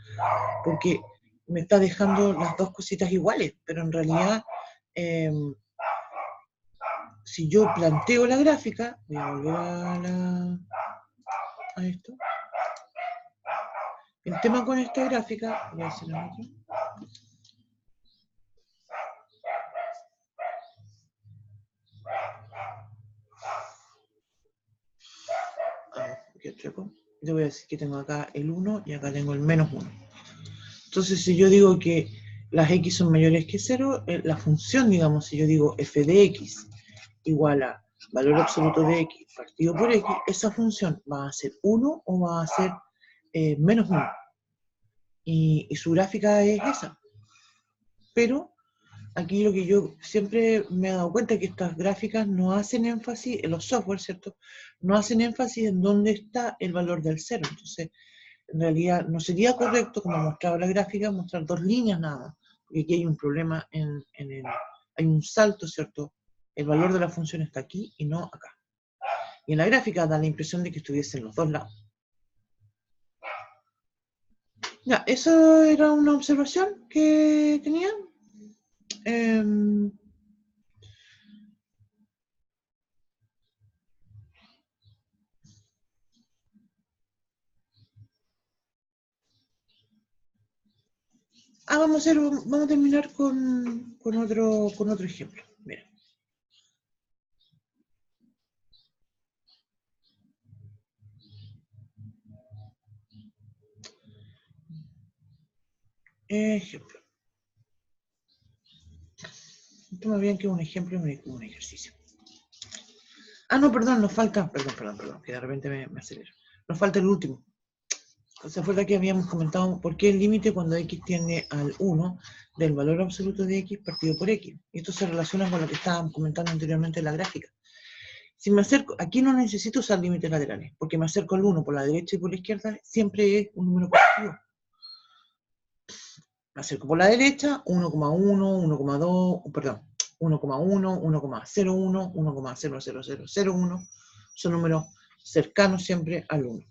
porque me está dejando las dos cositas iguales, pero en realidad, si yo planteo la gráfica, voy a volver a esto. El tema con esta gráfica, voy a hacer el otro. Yo voy a decir que tengo acá el 1 y acá tengo el menos 1. Entonces, si yo digo que las x son mayores que 0, la función, digamos, si yo digo f de x igual a valor absoluto de x partido por x, esa función va a ser 1 o va a ser menos 1. Y su gráfica es esa. Pero aquí lo que yo siempre me he dado cuenta es que estas gráficas no hacen énfasis, en los software, ¿cierto? No hacen énfasis en dónde está el valor del 0. Entonces, en realidad no sería correcto, como mostraba la gráfica, mostrar dos líneas nada más, porque aquí hay un problema hay un salto, ¿cierto? El valor de la función está aquí y no acá. Y en la gráfica da la impresión de que estuviese en los dos lados. Ya, eso era una observación que tenía. Vamos a terminar con otro ejemplo. Mira. Ejemplo. Toma bien que un ejemplo y un ejercicio. No, perdón, nos falta, perdón, que de repente me acelero. Nos falta el último. ¿Se acuerda que habíamos comentado por qué el límite cuando x tiende al 1 del valor absoluto de x partido por x? Y esto se relaciona con lo que estábamos comentando anteriormente en la gráfica. Si me acerco, aquí no necesito usar límites laterales, porque me acerco al 1 por la derecha y por la izquierda, siempre es un número positivo. Me acerco por la derecha, 1,1, 1,2, perdón, 1,1, 1,01, 1,00001, son números cercanos siempre al 1.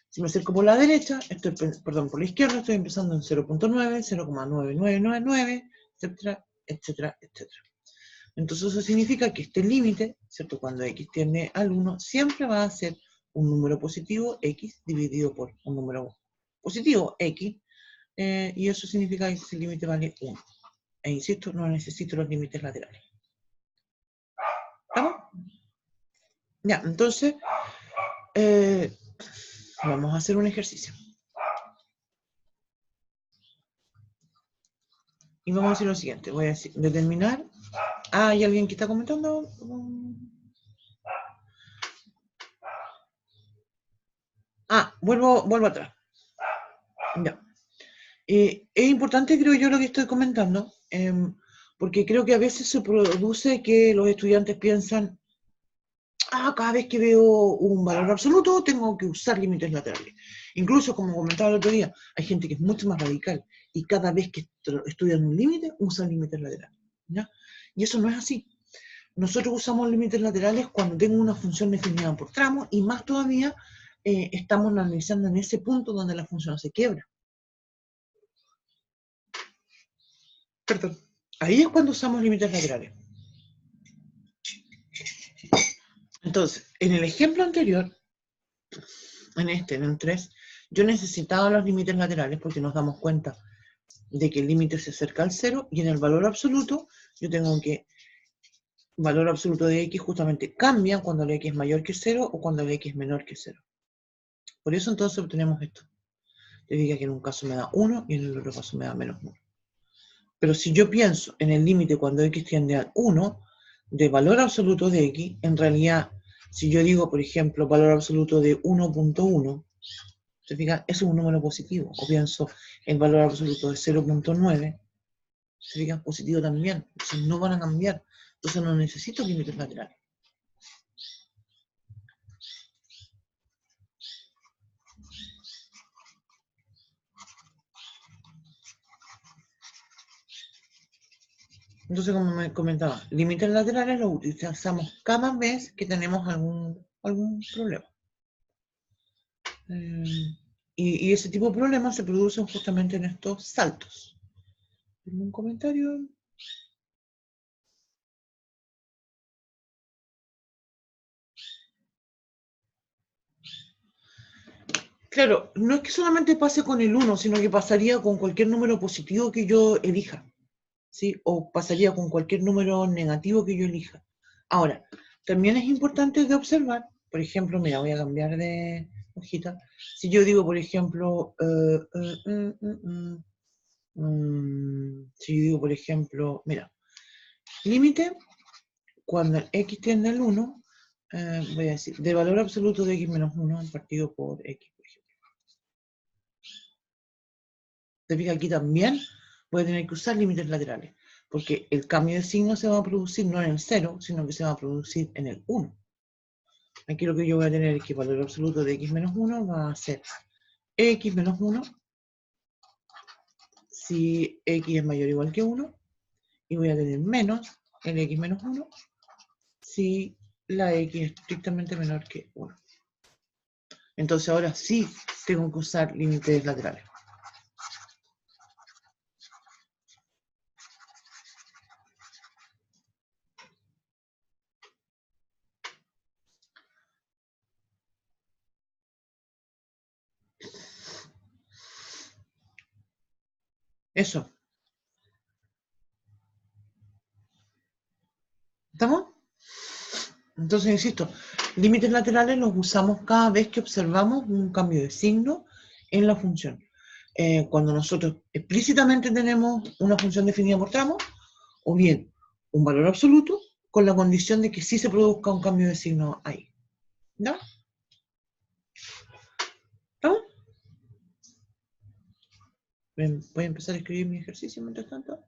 Si me acerco por la derecha, por la izquierda, estoy empezando en 0,9, 0,9999, etcétera, etcétera, etcétera. Entonces eso significa que este límite, ¿cierto? Cuando x tiende al 1, siempre va a ser un número positivo, x, dividido por un número positivo, x, y eso significa que ese límite vale 1. E insisto, no necesito los límites laterales. ¿Estamos? Ya, entonces, vamos a hacer un ejercicio. Y vamos a decir lo siguiente. Voy a decir, determinar. Ah, ¿hay alguien que está comentando? Ah, vuelvo atrás. Ya. Es importante, creo yo, lo que estoy comentando, porque creo que a veces se produce que los estudiantes piensan, cada vez que veo un valor absoluto tengo que usar límites laterales. Incluso, como comentaba el otro día, hay gente que es mucho más radical y cada vez que estudian un límite, usan límites laterales. ¿Ya? Y eso no es así. Nosotros usamos límites laterales cuando tengo una función definida por tramo y más todavía estamos analizando en ese punto donde la función se quiebra. Perdón. Ahí es cuando usamos límites laterales. Entonces, en el ejemplo anterior, en el 3, yo necesitaba los límites laterales porque nos damos cuenta de que el límite se acerca al 0 y en el valor absoluto yo tengo que valor absoluto de x justamente cambia cuando la x es mayor que 0 o cuando la x es menor que 0. Por eso entonces obtenemos esto. Te diga que en un caso me da 1 y en el otro caso me da menos 1. Pero si yo pienso en el límite cuando x tiende al 1, de valor absoluto de x, en realidad, si yo digo, por ejemplo, valor absoluto de 1.1, ¿se fijan? Eso es un número positivo. O pienso el valor absoluto de 0.9, ¿se fijan? Positivo también. Entonces no van a cambiar. Entonces no necesito límites laterales. Entonces, como me comentaba, límites laterales los utilizamos cada vez que tenemos algún problema. Y ese tipo de problemas se producen justamente en estos saltos. ¿Algún comentario? Claro, no es que solamente pase con el 1, sino que pasaría con cualquier número positivo que yo elija, ¿sí? O pasaría con cualquier número negativo que yo elija. Ahora, también es importante de observar, por ejemplo, mira, voy a cambiar de hojita. Si yo digo, por ejemplo, si yo digo, por ejemplo, mira, límite, cuando x tiende al 1, voy a decir, de valor absoluto de x menos 1 partido por x, por ejemplo. Te fijas, aquí también voy a tener que usar límites laterales, porque el cambio de signo se va a producir no en el 0, sino que se va a producir en el 1. Aquí lo que yo voy a tener es que el valor absoluto de x menos 1 va a ser x menos 1 si x es mayor o igual que 1, y voy a tener menos el x menos 1 si la x es estrictamente menor que 1. Entonces ahora sí tengo que usar límites laterales. Eso. ¿Estamos? Entonces, insisto, límites laterales los usamos cada vez que observamos un cambio de signo en la función. Cuando nosotros explícitamente tenemos una función definida por tramos, o bien un valor absoluto, con la condición de que sí se produzca un cambio de signo ahí. ¿Ya? ¿Estamos? Bien, voy a empezar a escribir mi ejercicio mientras tanto.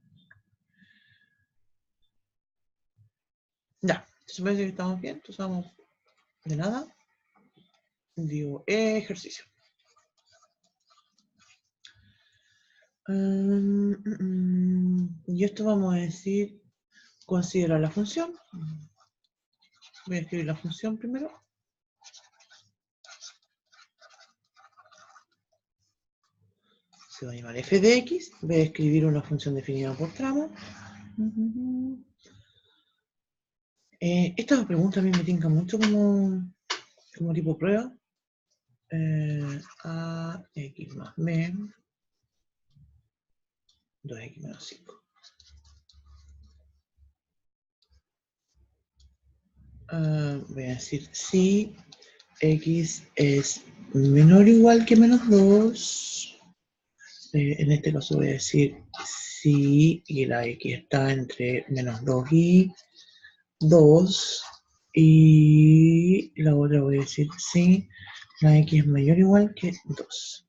Ya, se parece que estamos bien, entonces vamos de nada. Digo, ejercicio. Y esto vamos a decir, considera la función. Voy a escribir la función primero. Se va a llamar f de x. Voy a escribir una función definida por tramo. Esta pregunta a mí me tinca mucho como tipo prueba. A x más b 2x menos 5. Voy a decir si x es menor o igual que menos 2. En este caso voy a decir si y la x está entre menos 2 y 2. Y la otra voy a decir si la x es mayor o igual que 2.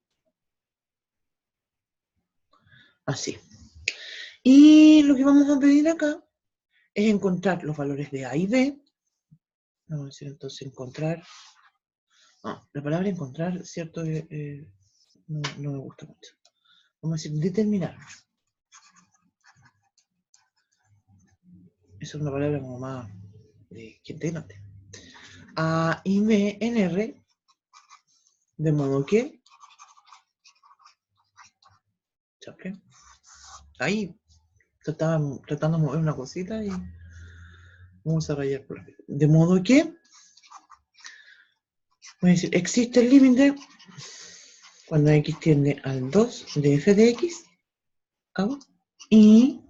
Así. Y lo que vamos a pedir acá es encontrar los valores de a y b. Vamos a decir entonces encontrar. La palabra encontrar, ¿cierto? No me gusta mucho. Vamos a decir determinar. Esa es una palabra como más de gente grande. A y b en R, de modo que ahí tratando de mover una cosita y vamos a rayar por aquí. De modo que voy a decir existe el límite cuando x tiende al 2 de f de x y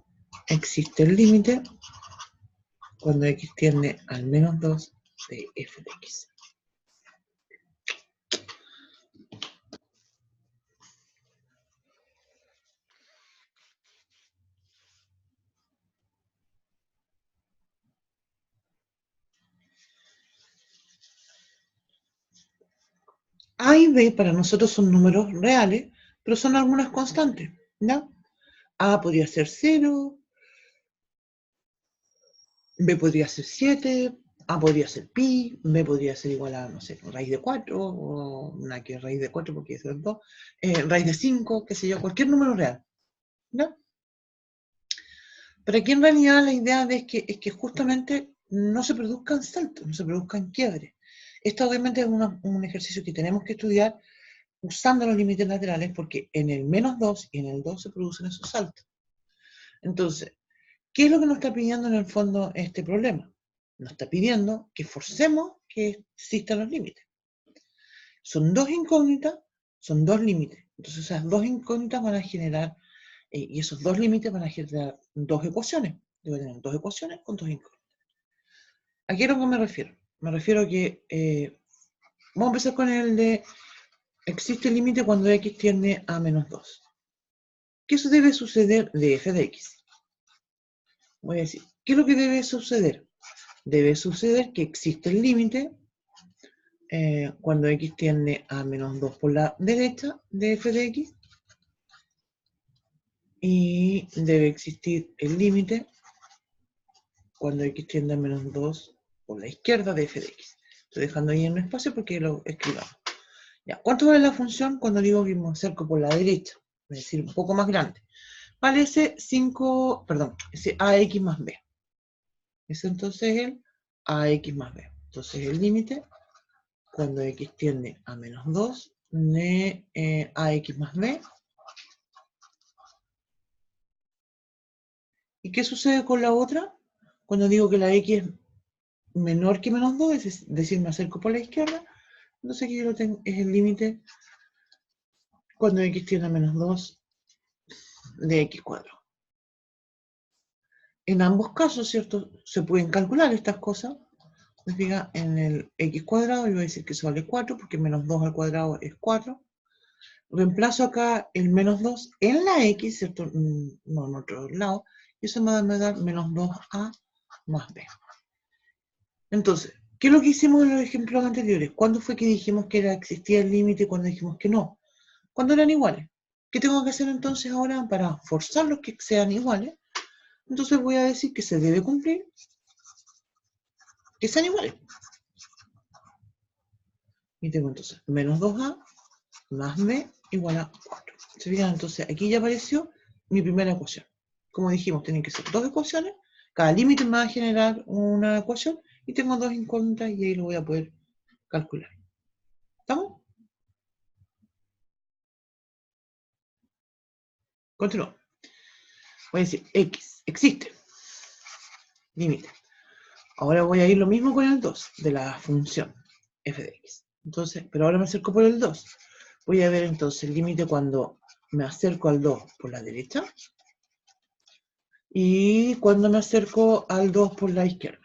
existe el límite cuando x tiende al menos 2 de f de x. A y b para nosotros son números reales, pero son algunas constantes, ¿no? A podría ser 0, b podría ser 7, a podría ser pi, b podría ser igual a, no sé, raíz de 4, o una que es raíz de 4 porque eso es 2, raíz de 5, qué sé yo, cualquier número real, ¿no? Pero aquí en realidad la idea es que justamente no se produzcan saltos, no se produzcan quiebres. Esto obviamente es un ejercicio que tenemos que estudiar usando los límites laterales porque en el menos 2 y en el 2 se producen esos saltos. Entonces, ¿qué es lo que nos está pidiendo en el fondo este problema? Nos está pidiendo que forcemos que existan los límites. Son dos incógnitas, son dos límites. Entonces esas dos incógnitas van a generar, y esos dos límites van a generar dos ecuaciones. Debo tener dos ecuaciones con dos incógnitas. ¿A qué es lo que me refiero? Me refiero a que, vamos a empezar con el de, existe el límite cuando x tiende a menos 2. ¿Qué eso debe suceder de f de x? Voy a decir, ¿qué es lo que debe suceder? Debe suceder que existe el límite cuando x tiende a menos 2 por la derecha de f de x y debe existir el límite cuando x tiende a menos 2 por la izquierda de f de x. Estoy dejando ahí en un espacio porque lo escribamos. Ya, ¿cuánto vale la función cuando digo que me acerco por la derecha? Es decir, un poco más grande. Vale ese 5, perdón, ese ax más b. Es entonces el ax más b. Entonces el límite cuando x tiende a menos 2 de ax más b. ¿Y qué sucede con la otra? Cuando digo que la x es menor que menos 2, es decir, me acerco por la izquierda, entonces aquí yo lo tengo, es el límite cuando x tiende a menos 2 de x cuadrado. En ambos casos, ¿cierto? Se pueden calcular estas cosas. Me fija, en el x cuadrado, yo voy a decir que eso vale 4, porque menos 2 al cuadrado es 4. Reemplazo acá el menos 2 en la x, ¿cierto? No en otro lado. Y eso me va a dar menos 2a más b. Entonces, ¿qué es lo que hicimos en los ejemplos anteriores? ¿Cuándo fue que dijimos que existía el límite y cuándo dijimos que no? Cuando eran iguales. ¿Qué tengo que hacer entonces ahora para forzarlos que sean iguales? Entonces voy a decir que se debe cumplir que sean iguales. Y tengo entonces menos 2a más b igual a 4. ¿Se fijan? Entonces aquí ya apareció mi primera ecuación. Como dijimos, tienen que ser dos ecuaciones. Cada límite me va a generar una ecuación y tengo dos incógnitas y ahí lo voy a poder calcular. ¿Estamos? Continúo. Voy a decir x existe. Límite. Ahora voy a ir lo mismo con el 2 de la función f de x. Entonces, pero ahora me acerco por el 2. Voy a ver entonces el límite cuando me acerco al 2 por la derecha Y cuando me acerco al 2 por la izquierda.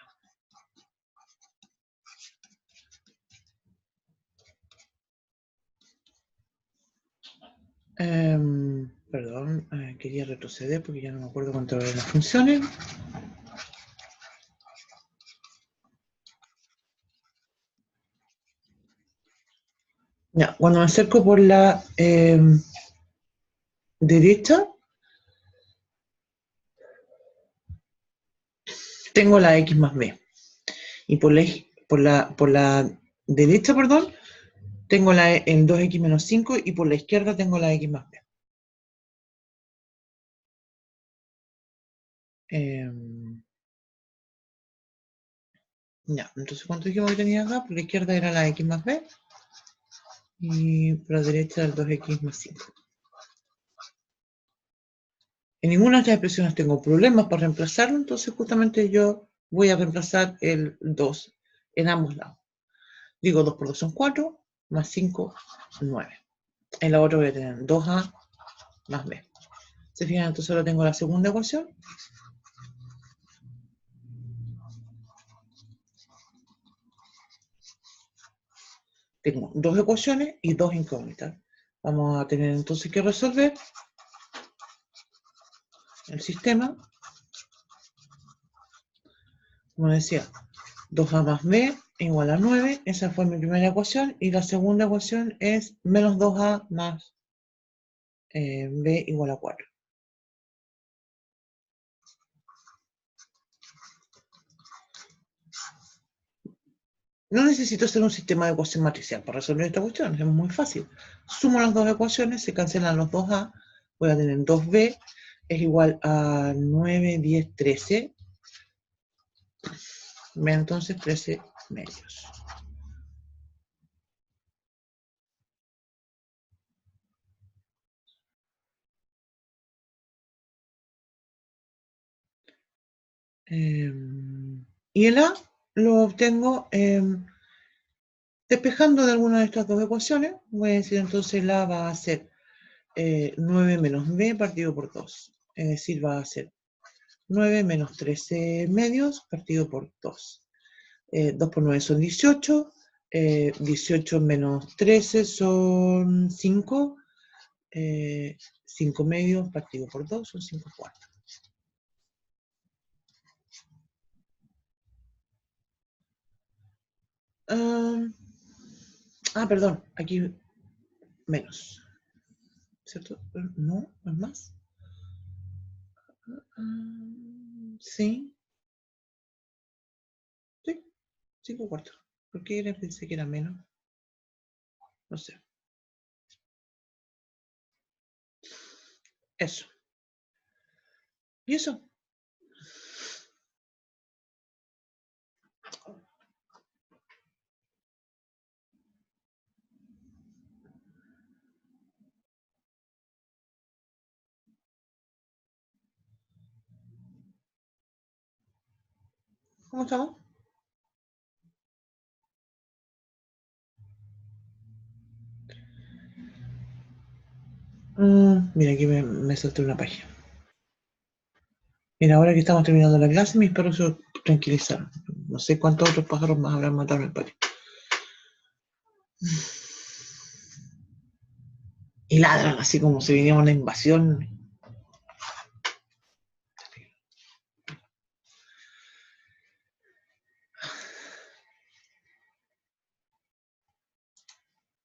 Perdón, quería retroceder porque ya no me acuerdo cuánto eran las funciones. Ya, cuando me acerco por la derecha, tengo la x más b. Y por la derecha, perdón, tengo el 2x menos 5 y por la izquierda tengo la x más b. Ya, entonces ¿cuánto dijimos que tenía acá? Por la izquierda era la x más b y por la derecha el 2x más 5. En ninguna de estas expresiones tengo problemas para reemplazarlo, entonces justamente yo voy a reemplazar el 2 en ambos lados. Digo 2 por 2 son 4, más 5, 9. En la otra voy a tener 2a más b. ¿Se fijan? Entonces ahora tengo la segunda ecuación. Tengo dos ecuaciones y dos incógnitas. Vamos a tener entonces que resolver el sistema. Como decía, 2a más b igual a 9. Esa fue mi primera ecuación. Y la segunda ecuación es menos 2a más b igual a 4. No necesito hacer un sistema de ecuación matricial para resolver esta cuestión, es muy fácil. Sumo las dos ecuaciones, se cancelan los 2a, voy a tener 2b es igual a 9, 10, 13, entonces 13 medios. Y el a lo obtengo despejando de alguna de estas dos ecuaciones. Voy a decir entonces el a va a ser 9 menos b partido por 2. Es decir, va a ser 9 menos 13 medios partido por 2. 2 por 9 son 18. 18 menos 13 son 5. 5 medios partido por 2 son 5 cuartos. Perdón, aquí menos. ¿Cierto? No, no es más. Sí. Sí, 5 cuartos. ¿Por qué pensé que era menos? No sé. Eso. ¿Y eso? ¿Cómo estamos? Mira, aquí me salté una página. Mira, ahora que estamos terminando la clase, mis perros se tranquilizaron. No sé cuántos otros pájaros más habrán matado en el patio. Y ladran así como si viniera una invasión.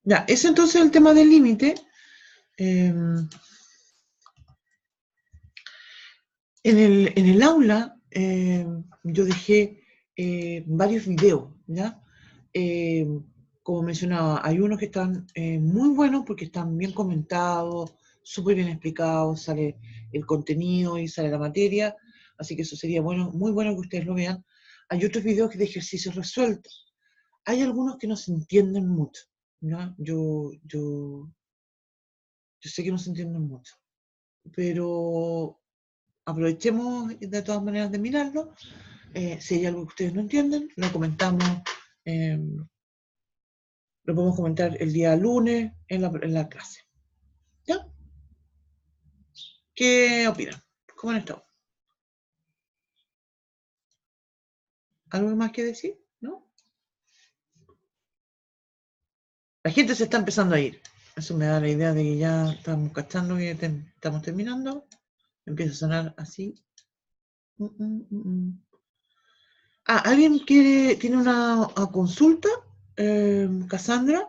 Ya, ese entonces es el tema del límite. En el aula yo dejé varios videos, ¿ya? Eh, como mencionaba, hay unos que están muy buenos porque están bien comentados, súper bien explicados, sale el contenido y sale la materia, así que eso sería bueno, muy bueno que ustedes lo vean. Hay otros videos de ejercicios resueltos. Hay algunos que no se entienden mucho, ¿ya? Yo sé que no se entienden mucho, pero aprovechemos de todas maneras de mirarlo. Si hay algo que ustedes no entienden, lo comentamos, eh, lo podemos comentar el día lunes en la clase. ¿Ya? ¿Qué opinan? ¿Cómo han estado? ¿Algo más que decir? ¿No? La gente se está empezando a ir. Eso me da la idea de que ya estamos cachando que estamos terminando. Empieza a sonar así. ¿Alguien tiene una consulta? Cassandra.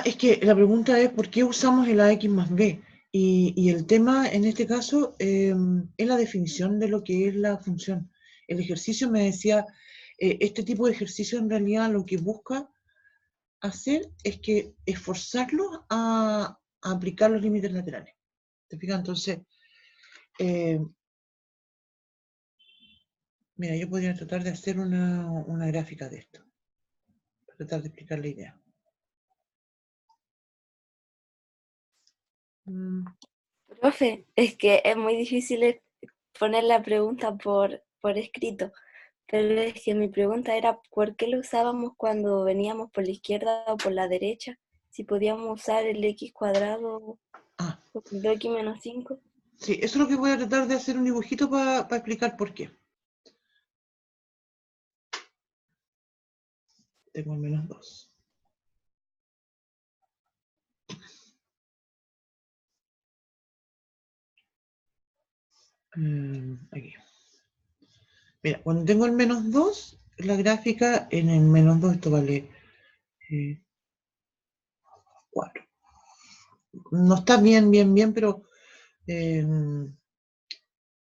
Es que la pregunta es ¿por qué usamos el AX más B? Y el tema en este caso es la definición de lo que es la función. El ejercicio me decía, este tipo de ejercicio en realidad lo que busca hacer es que esforzarlos a aplicar los límites laterales. ¿Te fijas? Entonces, mira, yo podría tratar de hacer una gráfica de esto, para tratar de explicar la idea. Profe, es que es muy difícil poner la pregunta por escrito, pero es que mi pregunta era ¿por qué lo usábamos cuando veníamos por la izquierda o por la derecha? Si podíamos usar el x cuadrado o el 2x menos 5. Sí, eso es lo que voy a tratar de hacer un dibujito para explicar por qué. Tengo el menos 2. Aquí. Mira, cuando tengo el menos 2, la gráfica en el menos 2, esto vale 4. No está bien, pero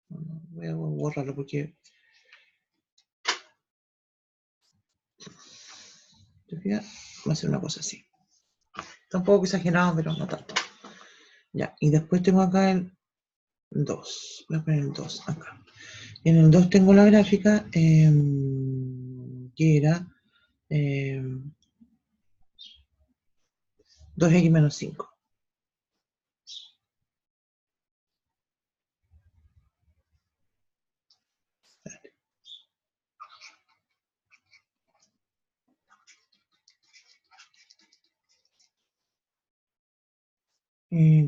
voy a borrarlo porque va a ser una cosa así. Está un poco exagerado, pero no tanto. Ya, y después tengo acá el 2. Voy a poner el 2 acá. En el 2 tengo la gráfica que era 2x menos 5.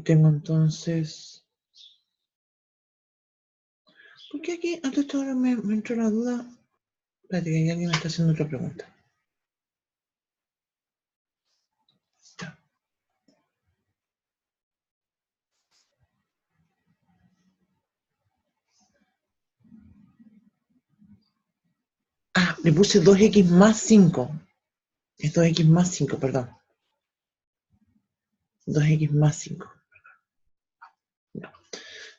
Tengo entonces... ¿Por qué aquí, antes de ahora me entró la duda? Espérate, que alguien me está haciendo otra pregunta. Ya. Le puse 2x más 5. Es 2x más 5, perdón. 2x más 5. No.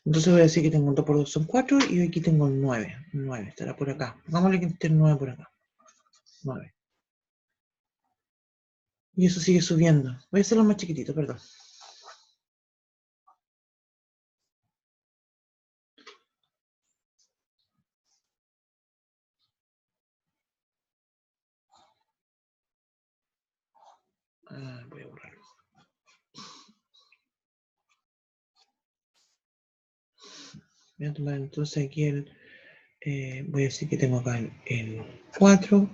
Entonces voy a decir que tengo un 2 por 2 son 4 y aquí tengo el 9. 9 estará por acá. Pongámosle que esté el 9 por acá. 9. Y eso sigue subiendo. Voy a hacerlo más chiquitito, perdón. Voy a borrarlo. Voy a tomar entonces aquí voy a decir que tengo acá el 4,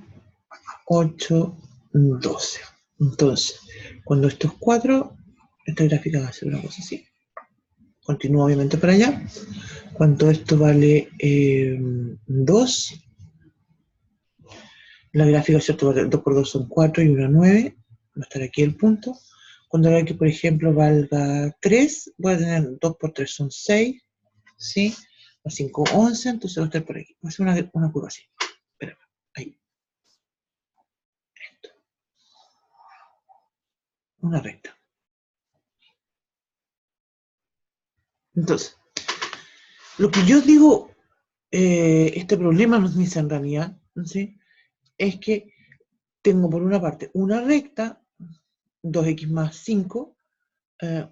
8, 12. Entonces, cuando esto es 4, esta gráfica va a ser una cosa así. Continúo obviamente para allá. Cuando esto vale 2, la gráfica, ¿cierto? 2 por 2 son 4 y 1, 9. Va a estar aquí el punto. Cuando aquí, por ejemplo, valga 3, voy a tener 2 por 3 son 6, ¿sí? A 5, 11, entonces va a estar por aquí. Va a ser una curva así. Espera, ahí. Esto. Una recta. Entonces, lo que yo digo, este problema nos dice en realidad, ¿sí? Es que tengo por una parte una recta, 2x más 5,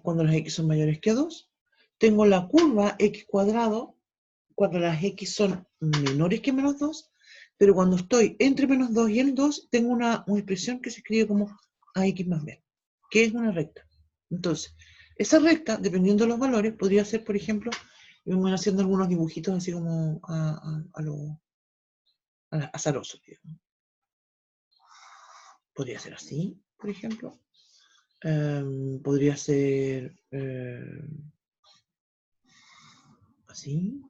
cuando las x son mayores que 2. Tengo la curva x cuadrado cuando las x son menores que menos 2, pero cuando estoy entre menos 2 y el 2, tengo una expresión que se escribe como ax más b, que es una recta. Entonces, Esa recta, dependiendo de los valores, podría ser, por ejemplo, y me voy haciendo algunos dibujitos así como a lo azaroso, digamos. Podría ser así, por ejemplo. Podría ser así.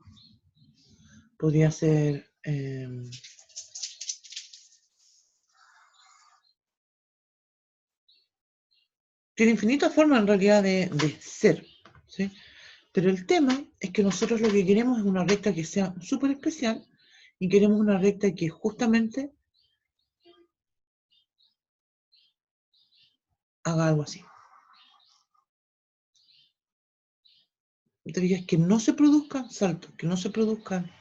Podría ser tiene infinitas formas en realidad de ser, ¿sí? Pero el tema es que nosotros lo que queremos es una recta que sea súper especial y queremos una recta que justamente haga algo así. Te fijas que no se produzcan saltos, que no se produzcan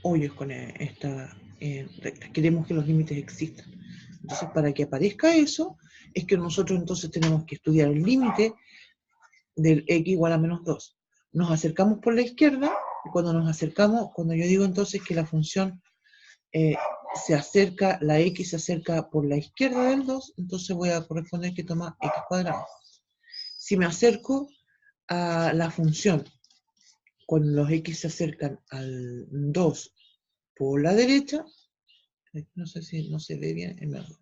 hoyos con esta recta. Queremos que los límites existan. Entonces, para que aparezca eso, es que nosotros entonces tenemos que estudiar el límite del x igual a menos 2. Nos acercamos por la izquierda, y cuando nos acercamos, cuando yo digo entonces que la función se acerca, la x se acerca por la izquierda del 2, entonces voy a corresponder que toma x cuadrado. Si me acerco a la función cuando los x se acercan al 2 por la derecha, no sé si no se ve bien, en verdad.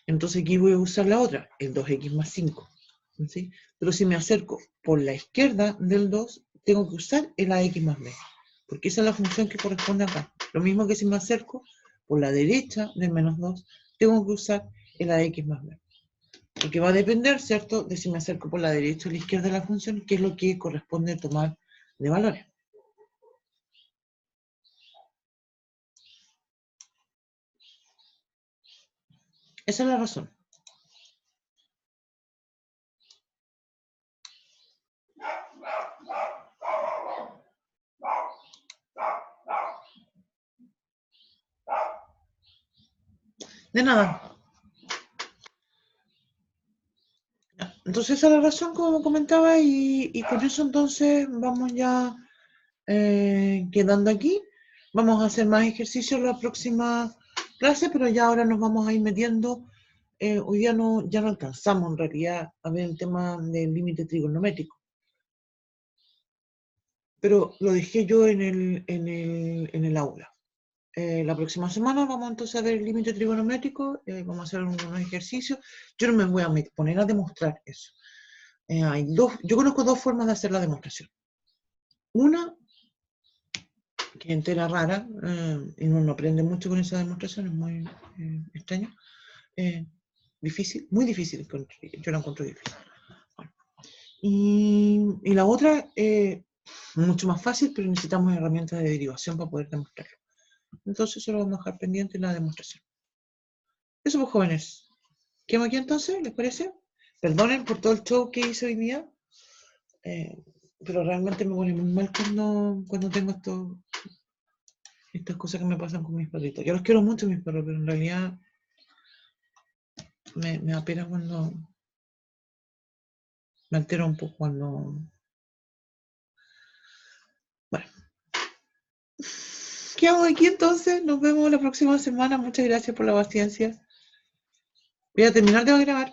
Entonces aquí voy a usar la otra, el 2x más 5. ¿Sí? Pero si me acerco por la izquierda del 2, tengo que usar el ax más b, porque esa es la función que corresponde acá. Lo mismo que si me acerco por la derecha del menos 2, tengo que usar el ax más b. Porque va a depender, ¿cierto?, de si me acerco por la derecha o la izquierda de la función, que es lo que corresponde tomar de valores. Esa es la razón. De nada. Entonces esa es la razón, como comentaba, y con eso entonces vamos ya quedando aquí. Vamos a hacer más ejercicios la próxima clase, pero ya ahora nos vamos a ir metiendo. Hoy día ya no alcanzamos en realidad a ver el tema del límite trigonométrico. Pero lo dejé yo en el aula. La próxima semana vamos entonces a ver el límite trigonométrico, vamos a hacer unos ejercicios. Yo no me voy a poner a demostrar eso. Yo conozco dos formas de hacer la demostración. Una, que es entera rara, y uno no aprende mucho con esa demostración, es muy extraño. Difícil, muy difícil, yo la encuentro difícil. Bueno. Y la otra, mucho más fácil, pero necesitamos herramientas de derivación para poder demostrarlo. Entonces eso lo vamos a dejar pendiente en la demostración. Eso pues, jóvenes. ¿Quedamos aquí entonces? ¿Les parece? Perdonen por todo el show que hice hoy día, pero realmente me pone muy mal cuando tengo estas cosas que me pasan con mis perritos. Yo los quiero mucho, mis perros, pero en realidad me da pena cuando me altero un poco cuando... Bueno. Quedamos aquí entonces. Nos vemos la próxima semana. Muchas gracias por la paciencia. Voy a terminar de grabar.